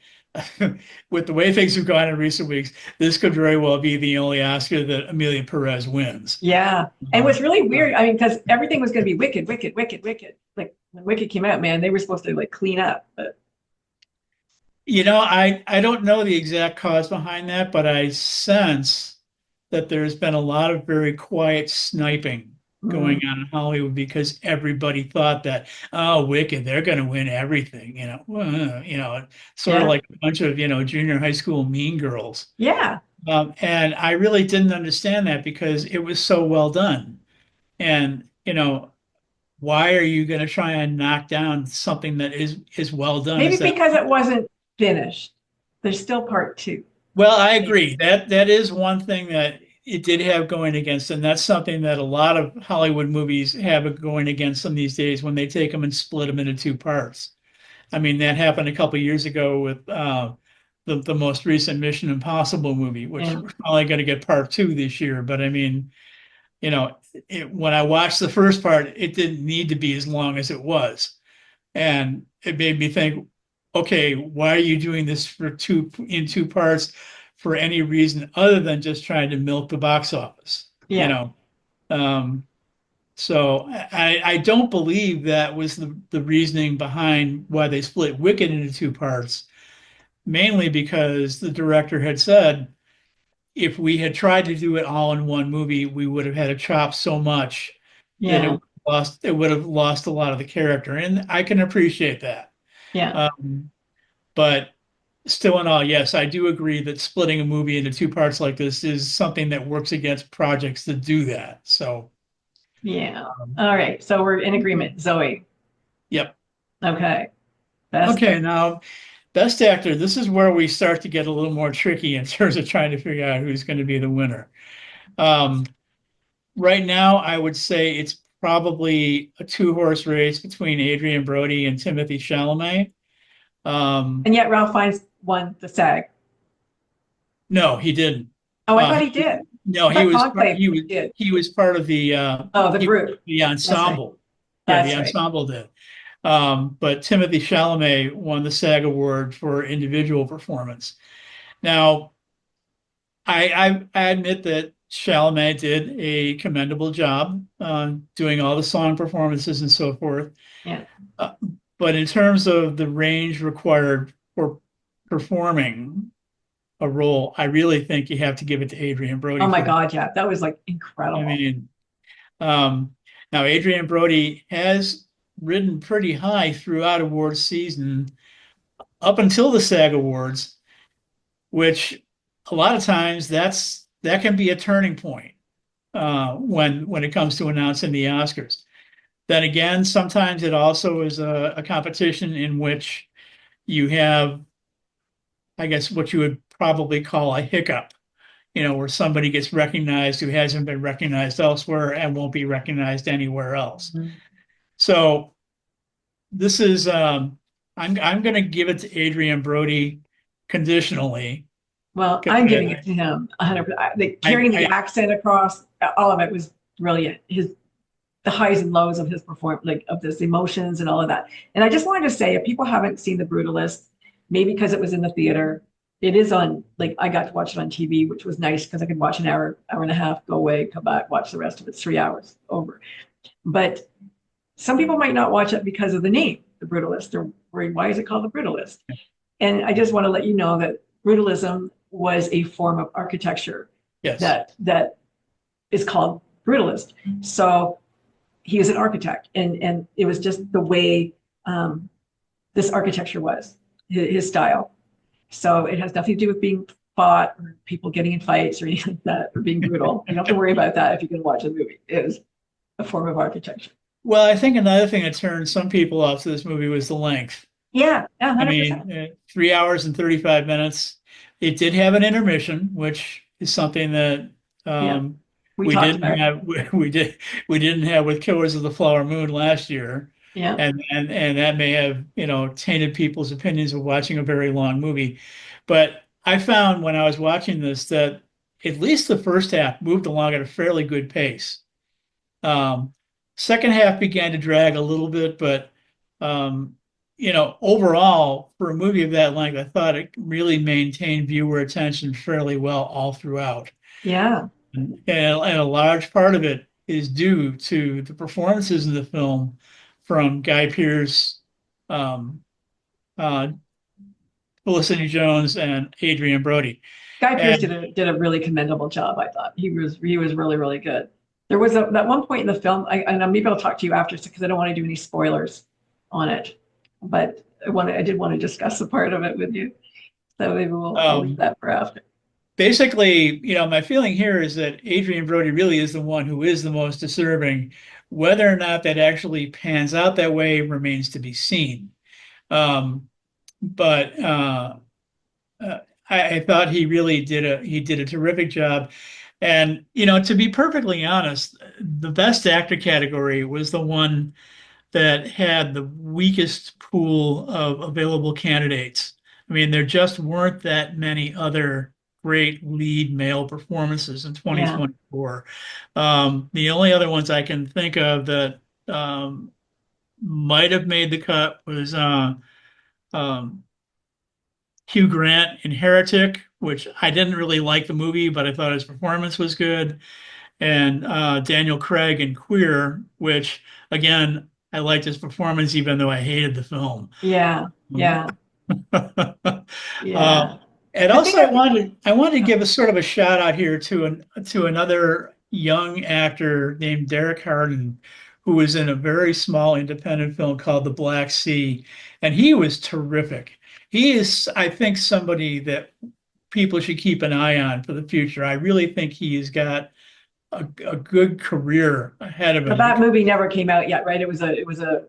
with the way things have gone in recent weeks, this could very well be the only Oscar that Amelia Perez wins. Yeah. And what's Um, really uh, weird, I mean, because everything was going to be Wicked, Wicked, Wicked, Wicked. Like when Wicked came out, man, they were supposed to like clean up. But I don't know the exact cause behind that, but I sense that there's been a lot of very quiet sniping going mm, on in Hollywood because everybody thought that, oh, Wicked, they're going to win everything, sort of yeah. like a bunch of, junior high school mean girls. Yeah. And I really didn't understand that because it was so well done. And, why are you going to try and knock down something that is well done? Maybe Is that because it wasn't finished. There's still part two. Well, I Maybe. agree. That is one thing that it did have going against, and that's something that a lot of Hollywood movies have going against them these days when they take them and split them into two parts. I mean, that happened a couple years ago with the most recent Mission Impossible movie, which Yeah. we're probably going to get part two this year. But I mean, when I watched the first part, it didn't need to be as long as it was. And it made me think, okay, why are you doing this in two parts for any reason other than just trying to milk the box office? You Yeah. know, um, so I don't believe that was the reasoning behind why they split Wicked into two parts, mainly because the director had said if we had tried to do it all in one movie, we would have had to chop so much that Yeah. it would have lost a lot of the character, and I can appreciate that. Yeah. But Still in all, yes, I do agree that splitting a movie into two parts like this is something that works against projects that do that. So, Yeah. um, All right. So we're in agreement. Zoe. yep. Okay. Best. Okay, now best actor. This is where we start to get a little more tricky in terms of trying to figure out who's going to be the winner. Um, right now, I would say it's probably a two-horse race between Adrian Brody and Timothy Chalamet. Um, And yet Ralph Fiennes won the SAG. no, he didn't. Oh, I thought he He, did. no, I thought Conclave he was did. he was part of the Oh, the he was group. the That's right. ensemble. Yeah, the That's right. ensemble did. But Timothy Chalamet won the SAG award for individual performance. Now, I admit that Chalamet did a commendable job doing all the song performances and so forth. Yeah. Uh, but in terms of the range required for performing a role, I really think you have to give it to Adrian Oh Brody my for that. God, yeah. That was like I incredible. mean, um, now Adrian Brody has ridden pretty high throughout awards season up until the SAG Awards, which a lot of times that can be a turning point when it comes to announcing the Oscars. Then again, sometimes it also is a competition in which you have, I guess, what you would probably call a hiccup, where somebody gets recognized who hasn't been recognized elsewhere and won't be recognized anywhere else. Mhm. So this is, I'm going to give it to Adrian Brody conditionally. Well, 'Cause I'm giving it to him 100%. Like carrying the I accent across, all of it was brilliant. The highs and lows of his perform, like of his emotions and all of that. And I just wanted to say, if people haven't seen The Brutalist, maybe because it was in the theater, it is on. Like I got to watch it on TV, which was nice because I could watch an hour and a half, go away, come back, watch the rest of it. It's 3 hours over. But some people might not watch it because of the name, The Brutalist, or why is it called The Brutalist? And I just want to let you know that brutalism was a form of architecture yes. that is called brutalist. So he was an architect, and it was just the way this architecture was, his style. So it has nothing to do with being fought or people getting in fights or anything like that or being brutal. You don't have to worry about that if you can watch the movie. It was a form of architecture. Well, I think another thing that turned some people off to this movie was the length. Yeah, yeah, I 100%. mean, 3 hours and 35 minutes. It did have an intermission, which is something that Yeah, um, we we talked didn't about it. have. We didn't have with Killers of the Flower Moon last year, Yeah, and that may have tainted people's opinions of watching a very long movie. But I found when I was watching this that at least the first half moved along at a fairly good pace. Um, second half began to drag a little bit, but um, overall, for a movie of that length, I thought it really maintained viewer attention fairly well all throughout. yeah. And a large part of it is due to the performances in the film from Guy Pearce, um, uh, Felicity Jones, and Adrian Brody. Guy Pearce And did a really commendable job. I thought he was really really good. There was that one point in the film, and maybe I'll talk to you after because I don't want to do any spoilers on it, but I did want to discuss a part of it with you. So maybe I'll leave um, that for after. basically, my feeling here is that Adrian Brody really is the one who is the most deserving. Whether or not that actually pans out that way remains to be seen. Um, but uh, I thought he did a terrific job. And to be perfectly honest, the best actor category was the one that had the weakest pool of available candidates. I mean, there just weren't that many other great lead male performances in Yeah, 2024. The only other ones I can think of that might have made the cut was um, Hugh Grant in Heretic, which I didn't really like the movie, but I thought his performance was good, and Daniel Craig in Queer, which again I liked his performance even though I hated the film. yeah, Um, yeah, uh, yeah. and I think also I. I wanted to give a sort of a shout out here to another young actor named Derek Harden, who was in a very small independent film called The Black Sea, and he was terrific. he is, I think, somebody that people should keep an eye on for the future. I really think he's got a good career ahead of But him. that movie never came out yet, right? It was a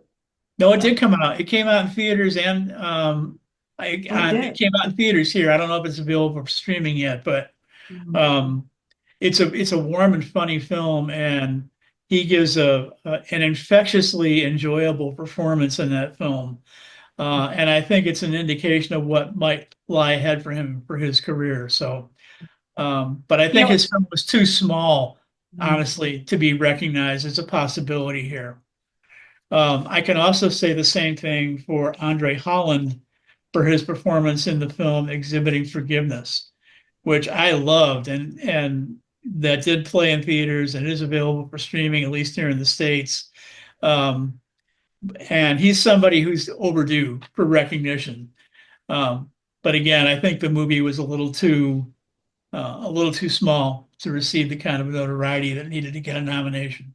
No, it did come out. It came out in theaters and oh, it it did. came out in theaters here. I don't know if it's available for streaming yet, but Mhm. um, it's a warm and funny film, and he gives an infectiously enjoyable performance in that film. And I think it's an indication of what might lie ahead for him for his career. So, but I You think know, his film was too small, mm, honestly, to be recognized as a possibility here. I can also say the same thing for Andre Holland for his performance in the film Exhibiting Forgiveness, which I loved, and that did play in theaters and is available for streaming, at least here in the States. Um, and he's somebody who's overdue for recognition. Um, but again, I think the movie was a little too small to receive the kind of notoriety that needed to get a nomination.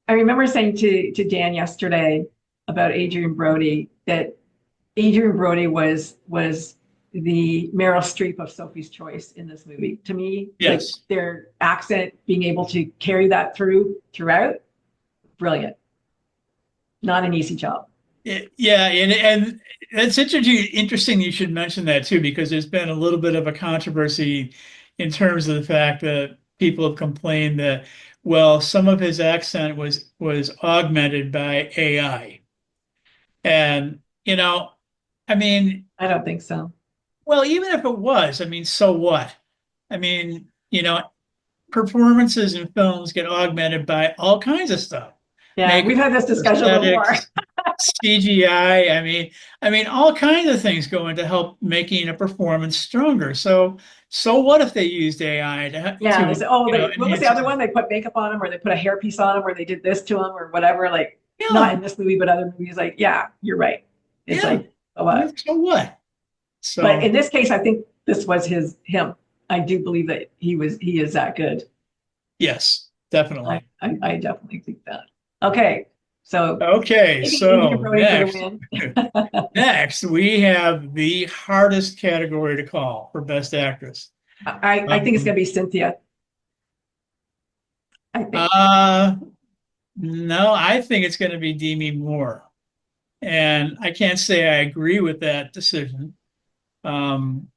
I remember saying to Dan yesterday about Adrian Brody that Adrian Brody was the Meryl Streep of Sophie's Choice in this movie. To me, like Yes. their accent, being able to carry that throughout, brilliant. Not an easy job. Yeah, and it's interesting you should mention that too, because there's been a little bit of a controversy in terms of the fact that people have complained that, well, some of his accent was augmented by AI. And, I mean, I don't think so. well, even if it was, I mean, so what? I mean, performances in films get augmented by all kinds of stuff. Yeah, Makeup, we've had this discussion before. aesthetics, CGI. I mean, all kinds of things go into help making a performance stronger. So what if they used AI Yeah, they said, oh, what was the enhance other it? one? They put makeup on him, or they put a hairpiece on him, or they did this to him, or whatever. Like, not Yeah, in this movie, but other movies. Like, yeah, you're right. It's yeah. like, oh, what? So what? But in So this case, I think this was him. I do believe that he is that good. yes, I, definitely. I definitely think that. Okay, so Okay, maybe Adrian so Brody for the next, win. next we have the hardest category to call for Best Actress. I think it's Um, gonna be Cynthia. I think. uh, no, I think it's going to be Demi Moore. And I can't say I agree with that decision. Um,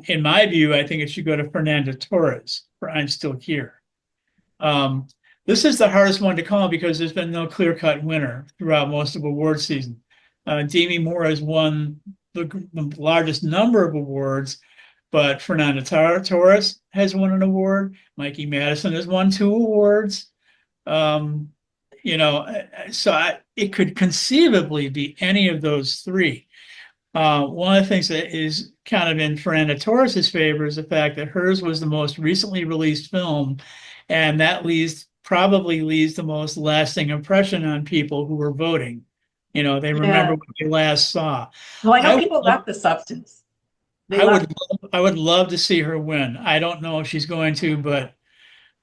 in my view, I think it should go to Fernanda Torres for I'm Still Here. Um, this is the hardest one to call because there's been no clear-cut winner throughout most of award season. Demi Moore has won the largest number of awards, but Fernanda Torres has won an award. Mikey Madison has won 2 awards. Um, it could conceivably be any of those three. One of the things that is kind of in Fernanda Torres's favor is the fact that hers was the most recently released film, and that probably leaves the most lasting impression on people who were voting. They remember Yeah. what they last saw. Well, I know I would, people love the substance. They I love would, I would love to see her win. I don't know if she's going to, but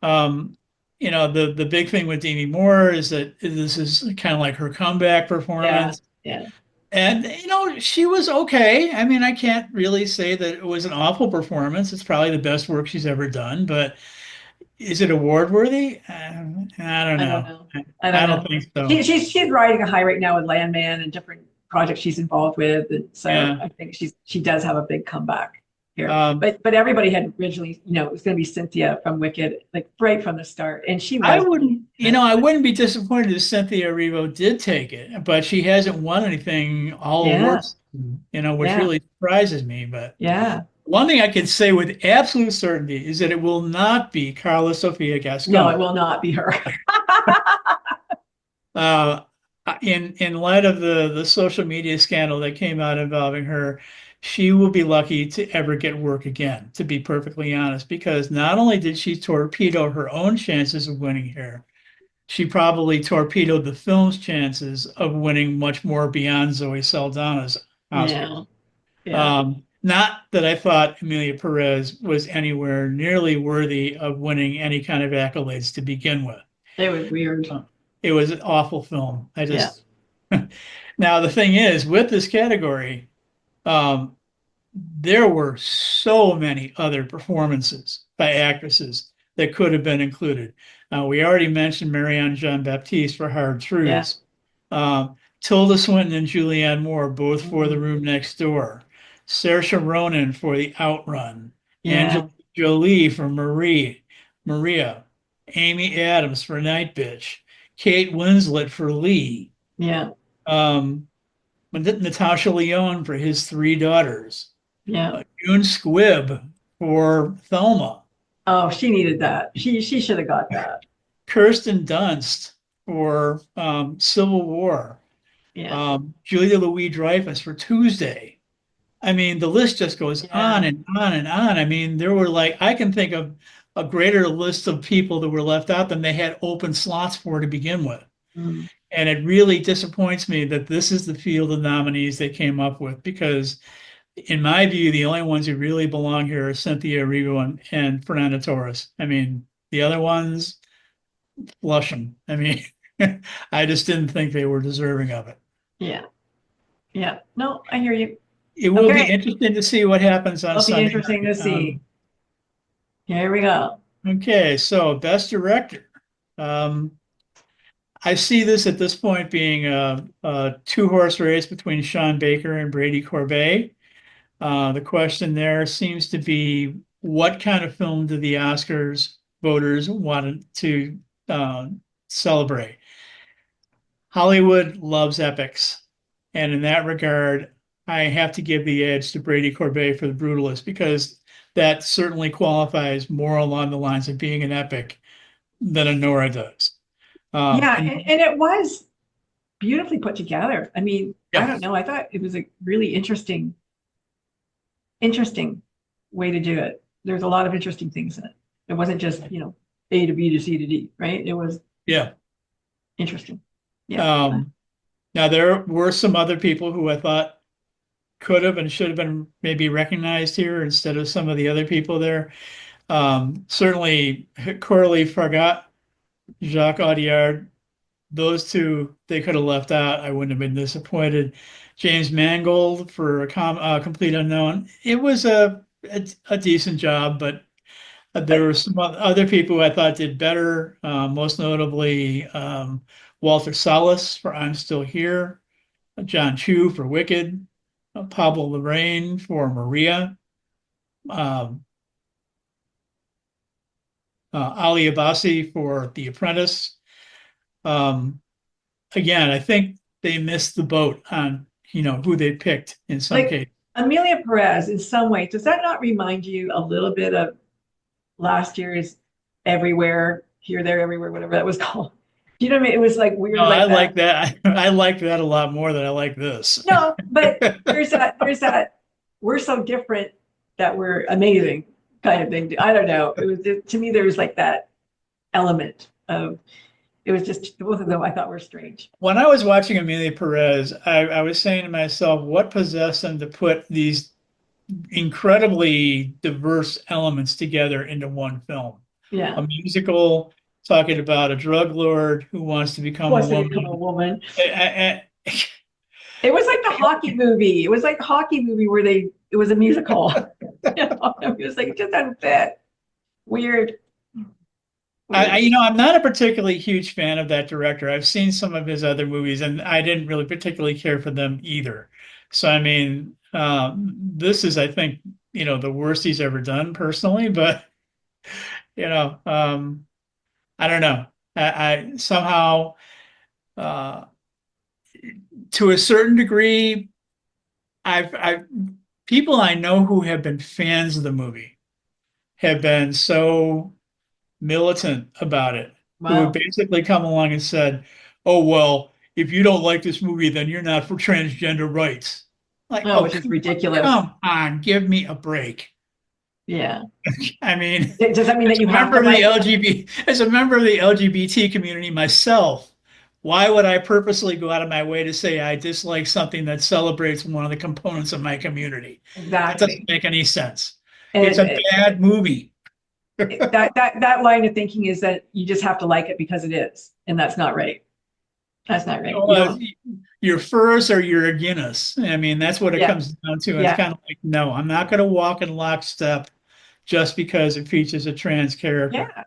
um, the big thing with Demi Moore is that this is kind of like her comeback Yeah, performance. yeah. And, she was okay. I mean, I can't really say that it was an awful performance. It's probably the best work she's ever done, but is it award worthy? I don't I don't know. know. I don't I don't know. think so. She's riding a high right now with Landman and different projects she's involved with, and so Yeah. I think she does have a big comeback here. Um, But everybody had originally, it was going to be Cynthia from Wicked, like right from the start, and she I was wouldn't, in it. I wouldn't be disappointed if Cynthia Erivo did take it, but she hasn't won anything all Yeah, awards, which yeah, really surprises me. But yeah. one thing I can say with absolute certainty is that it will not be Carla Sofia No, it Gascon. will not be her. Uh, in light of the social media scandal that came out involving her, she will be lucky to ever get work again, to be perfectly honest, because not only did she torpedo her own chances of winning here, she probably torpedoed the film's chances of winning much more beyond Zoe Saldana's Oscar. Yeah, yeah. Not that I thought Emilia Perez was anywhere nearly worthy of winning any kind of accolades to begin with. It was weird. Uh, It was an awful film. I Yeah. just Now the thing is, with this category, Um, there were so many other performances by actresses that could have been included. We already mentioned Marianne Jean-Baptiste for Hard Yeah. Truths. Tilda Swinton and Julianne Moore, both for The Mhm. Room Next Door. Saoirse Ronan for The Outrun. Angela Yeah. Jolie for Maria. Amy Adams for Night Bitch. Kate Winslet for Lee. Yeah. Um, Natasha Lyonne for His Three Daughters. Yeah. June Squibb for Thelma. Oh, she needed that. She should have got that. Kirsten Dunst for Civil War. Yeah. Julia Louis-Dreyfus for Tuesday. I mean, the list just goes on Yeah. and on and on. I mean, there were like, I can think of a greater list of people that were left out than they had open slots for to begin with. Mm. And it really disappoints me that this is the field of nominees they came up with because, in my view, the only ones who really belong here are Cynthia Erivo and Fernanda Torres. I mean, the other ones, flush them. I mean, I just didn't think they were deserving of it. Yeah. Yeah. No, I hear you. It will be Okay. interesting to see what happens on It'll be Sunday interesting to night. see. Here we go. Okay, so best director. Um, I see this at this point being a two-horse race between Sean Baker and Brady Corbet. The question there seems to be what kind of film do the Oscars voters want to celebrate? Hollywood loves epics. And in that regard, I have to give the edge to Brady Corbet for The Brutalist because that certainly qualifies more along the lines of being an epic than a Nora does. Yeah, And and it was beautifully put together. I mean, I yeah, don't know. I thought it was a really interesting way to do it. There's a lot of interesting things in it. It wasn't just, A to B to C to D, right? It was yeah. interesting. Yeah. Um, Now there were some other people who I thought could have and should have been maybe recognized here instead of some of the other people there. Certainly Coralie Fargat, Jacques Audiard, those two they could have left out. I wouldn't have been disappointed. James Mangold for Complete Unknown. It was a decent job, but there But were some other people who I thought did better. Most notably Walter Salles for I'm Still Here, John Chu for Wicked, Pablo Larraín for Maria, um, Ali Abbasi for The Apprentice. Um, Again, I think they missed the boat on who they picked in some like cases. Amelia Perez, in some way, does that not remind you a little bit of last year's Everywhere, Here, There, Everywhere, whatever that was called? Do you know what I mean? It was like No, weird I like like that. that. I like that a lot more than I like this. No, but there's that we're so different that we're amazing kind of thing. I don't know. It was just, to me, there was like that element of it was just both of them I thought were strange. When I was watching Amelia Perez, I was saying to myself, what possessed them to put these incredibly diverse elements together into one film? Yeah. A musical talking about a drug lord who wants to Who become a wants to become a woman. woman? I- It was like the hockey movie. It was like the hockey movie where it was a musical. It was like it just doesn't fit. Weird, weird. I'm not a particularly huge fan of that director. I've seen some of his other movies, and I didn't really particularly care for them either. So, I mean, this is, I think, the worst he's ever done personally. But you know, um, I don't know. I somehow, uh, to a certain degree, I've people I know who have been fans of the movie have been so militant about it, who have Wow. basically come along and said, "Oh well, if you don't like this movie, then you're not for transgender rights." Like, Oh, oh which is ridiculous. come on, give me a break. Yeah. I mean, Does that mean as that you a have member to of the like? as a member of the LGBT community myself, why would I purposely go out of my way to say I dislike something that celebrates one of the components of my community? That doesn't Exactly. make any sense. It's And a bad movie. that line of thinking is that you just have to like it because it is, and that's not right. That's not right. You Well, don't. you're first or you're a Guinness. I mean, that's what it Yeah. comes down to. It's Yeah. kind of like, no, I'm not going to walk in lockstep just because it features a trans character. Yeah.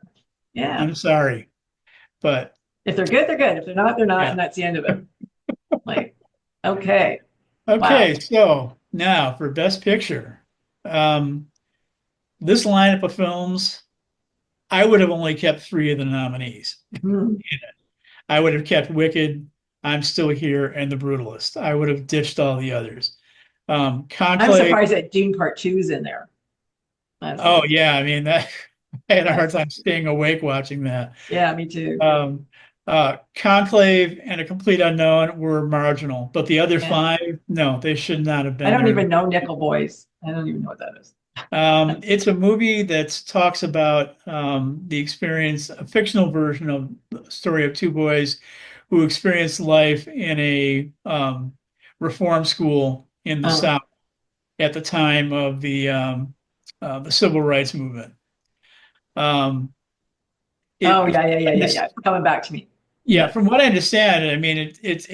Yeah. I'm sorry, but If they're good, they're good. If they're not, they're not, yeah. and that's the end of it. Like, okay. Wow. Okay, so now for Best Picture, um, this lineup of films, I would have only kept three of the nominees. Hmm. I would have kept Wicked, I'm Still Here, and The Brutalist. I would have ditched all the others. I'm Conclave. surprised that Dune Part Two is in there. I was Oh like, yeah, I mean that I had a hard that's, time staying awake watching that. yeah, me too. Um, Conclave and A Complete Unknown were marginal, but the other Yeah. five, no, they should not have I been don't there. even know Nickel Boys. I don't even know what that is. It's a movie that talks about the experience, a fictional version of the story of two boys who experienced life in a reform school in the Oh, South at the time of the civil rights movement. Um, oh it, yeah, yeah, yeah, yeah, yeah. Coming back to me. yeah, Yeah. from what I understand, I mean, and it's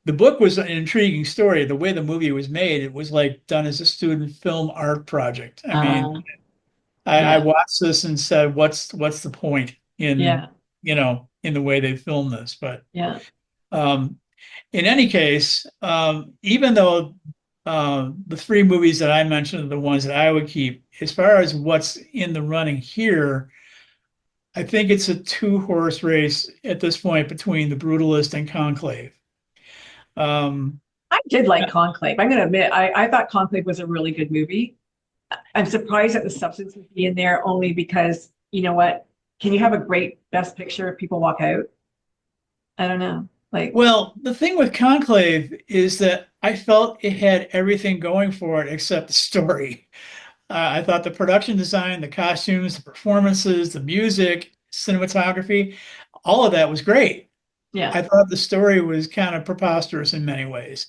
the book was an intriguing story. The way the movie was made, it was like done as a student film art project. I mean, Uh, I yeah, watched this and said, what's the point in, yeah, in the way they filmed this? But yeah. um, in any case, even though the three movies that I mentioned are the ones that I would keep, as far as what's in the running here, I think it's a two-horse race at this point between The Brutalist and Conclave. Um, I did like Conclave. I'm going to admit, I thought Conclave was a really good movie. I'm surprised that the substance would be in there only because, you know what? Can you have a great best picture if people walk out? I don't know. Like, well, the thing with Conclave is that I felt it had everything going for it except the story. I thought the production design, the costumes, the performances, the music, cinematography, all of that was great. yeah, I thought the story was kind of preposterous in many ways,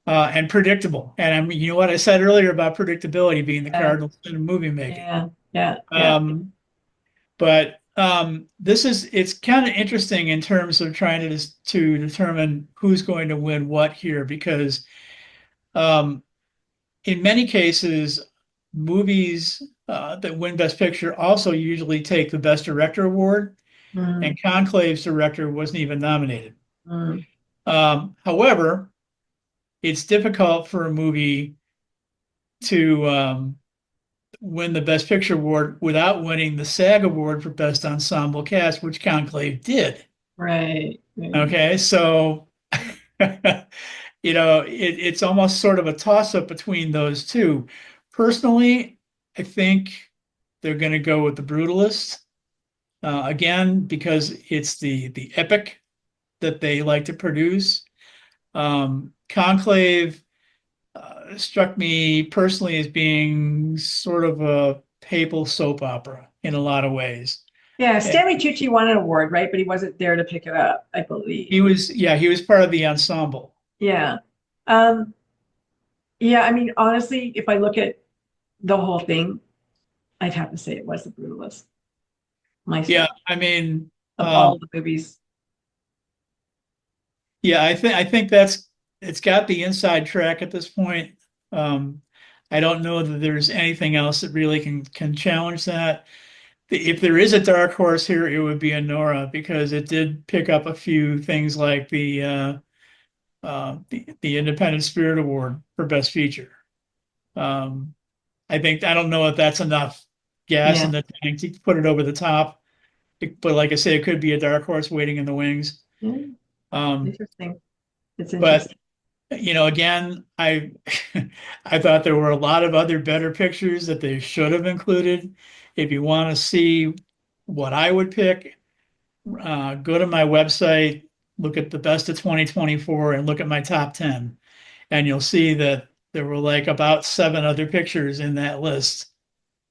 and predictable. And I mean, you know what I said earlier about predictability being the uh, cardinal sin of movie making. yeah, yeah, yeah, Um, but it's kind of interesting in terms of trying to determine who's going to win what here, because um, in many cases, movies that win Best Picture also usually take the Best Director award, mm, and Conclave's director wasn't even nominated. mm, However, it's difficult for a movie to win the Best Picture award without winning the SAG award for Best Ensemble Cast, which Conclave did. right, right. Okay, so it's almost sort of a toss-up between those two. Personally, I think they're going to go with The Brutalist again because it's the epic that they like to produce. Conclave struck me personally as being sort of a papal soap opera in a lot of ways. Yeah, And Stanley Tucci won an award, right? But he wasn't there to pick it up, I believe. he was part of the ensemble. Yeah. Um, yeah, I mean, honestly, if I look at the whole thing, I'd have to say it was The Brutalist Yeah, myself I mean, of all the movies. yeah, I think that's it's got the inside track at this point. Um, I don't know that there's anything else that really can challenge that. If there is a dark horse here, it would be Anora because it did pick up a few things like the Independent Spirit Award for Best Feature. Um, I don't know if that's enough gas in Yeah. the tank to put it over the top, but like I say, it could be a dark horse waiting in the wings. Yeah. Um, Interesting. It's but interesting. again, I thought there were a lot of other better pictures that they should have included. If you want to see what I would pick, go to my website, look at the best of 2024, and look at my top 10, and you'll see that there were like about seven other pictures in that list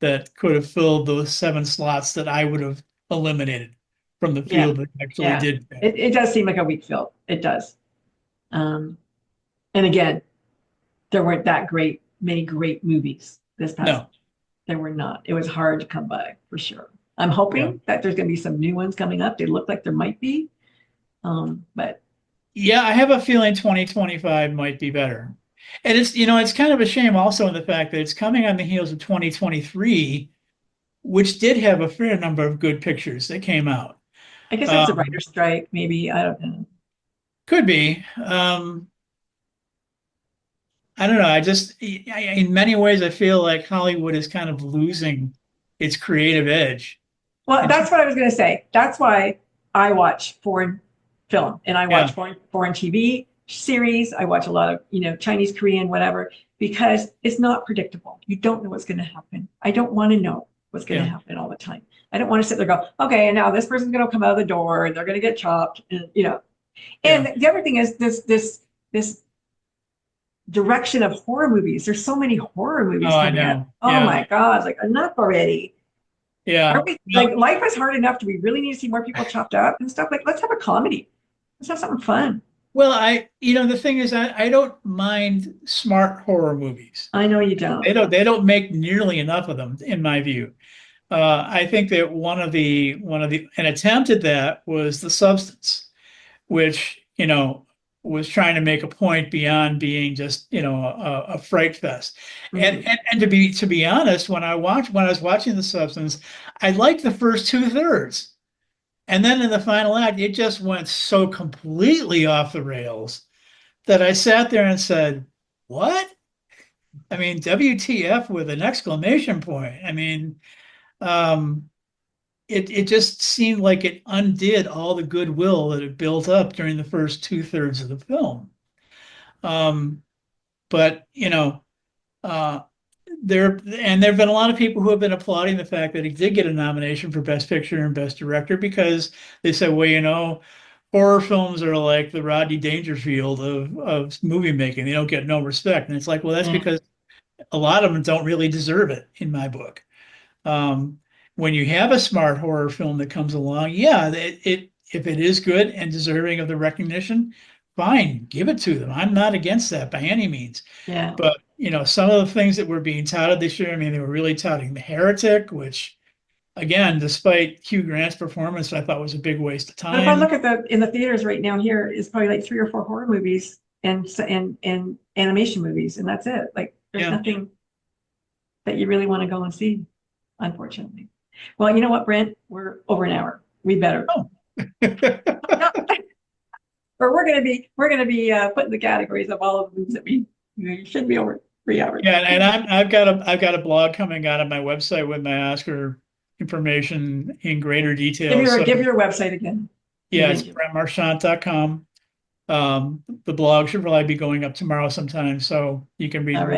that could have filled those seven slots that I would have eliminated from the Yeah. field that actually Yeah. did pick. It does seem like a weak field. It does. Um, and again, there weren't that many great movies this past. No, There were not. It was hard to come by for sure. I'm yeah. hoping that there's going to be some new ones coming up. They look like there might be. But Yeah, I have a feeling 2025 might be better. And it's kind of a shame also in the fact that it's coming on the heels of 2023, which did have a fair number of good pictures that came out. I guess it was a Um, writer's strike, maybe. I don't know. could be. I don't know. In many ways, I feel like Hollywood is kind of losing its creative edge. Well, In that's terms, what I was going to say. That's why I watch foreign film and I watch yeah, foreign TV series. I watch a lot of, Chinese, Korean, whatever, because it's not predictable. You don't know what's going to happen. I don't want to know what's going to yeah, happen all the time. I don't want to sit there and go, okay, and now this person's going to come out of the door and they're going to get chopped, and. yeah. And the other thing is this direction of horror movies. There's so many horror movies Oh, I coming out. know. Oh Yeah, my God, like enough already. Are yeah. we No, like life is hard enough? Do we really need to see more people chopped up and stuff? Like, let's have a comedy. Let's have something fun. well, the thing is, I don't mind smart horror movies. I know you don't. They don't make nearly enough of them, in my view. I think that one of the an attempt at that was The Substance, which was trying to make a point beyond being just a fright fest. And, Mhm. and to be honest, when I was watching The Substance, I liked the first two thirds, and then in the final act, it just went so completely off the rails that I sat there and said, "What?" I mean, WTF with an exclamation point. I mean, um, it just seemed like it undid all the goodwill that had built up during the first two thirds of the film. Um, but uh, there have been a lot of people who have been applauding the fact that he did get a nomination for Best Picture and Best Director because they said, well, horror films are like the Rodney Dangerfield of movie making. They don't get no respect. And it's like, well, that's Yeah. because a lot of them don't really deserve it in my book. Um, when you have a smart horror film that comes along, yeah, it if it is good and deserving of the recognition, fine, give it to them. I'm not against that by any means. Yeah. But some of the things that were being touted this year, I mean, they were really touting The Heretic, which again, despite Hugh Grant's performance, I thought was a big waste of But if I time. look at in the theaters right now, here is probably like three or four horror movies and animation movies, and that's it. Like, there's Yeah. nothing that you really want to go and see, unfortunately. Well, you know what, Brent? We're over an hour. We better. Oh. Or we're gonna be put in the categories of all of the movies that we should be over 3 hours. Yeah, and I've got a blog coming out on my website with my Oscar information in greater detail. So Give your website again. You yeah, it's didn't give. brentmarchant.com. The blog should probably be going up tomorrow sometime, so you can read All more. right.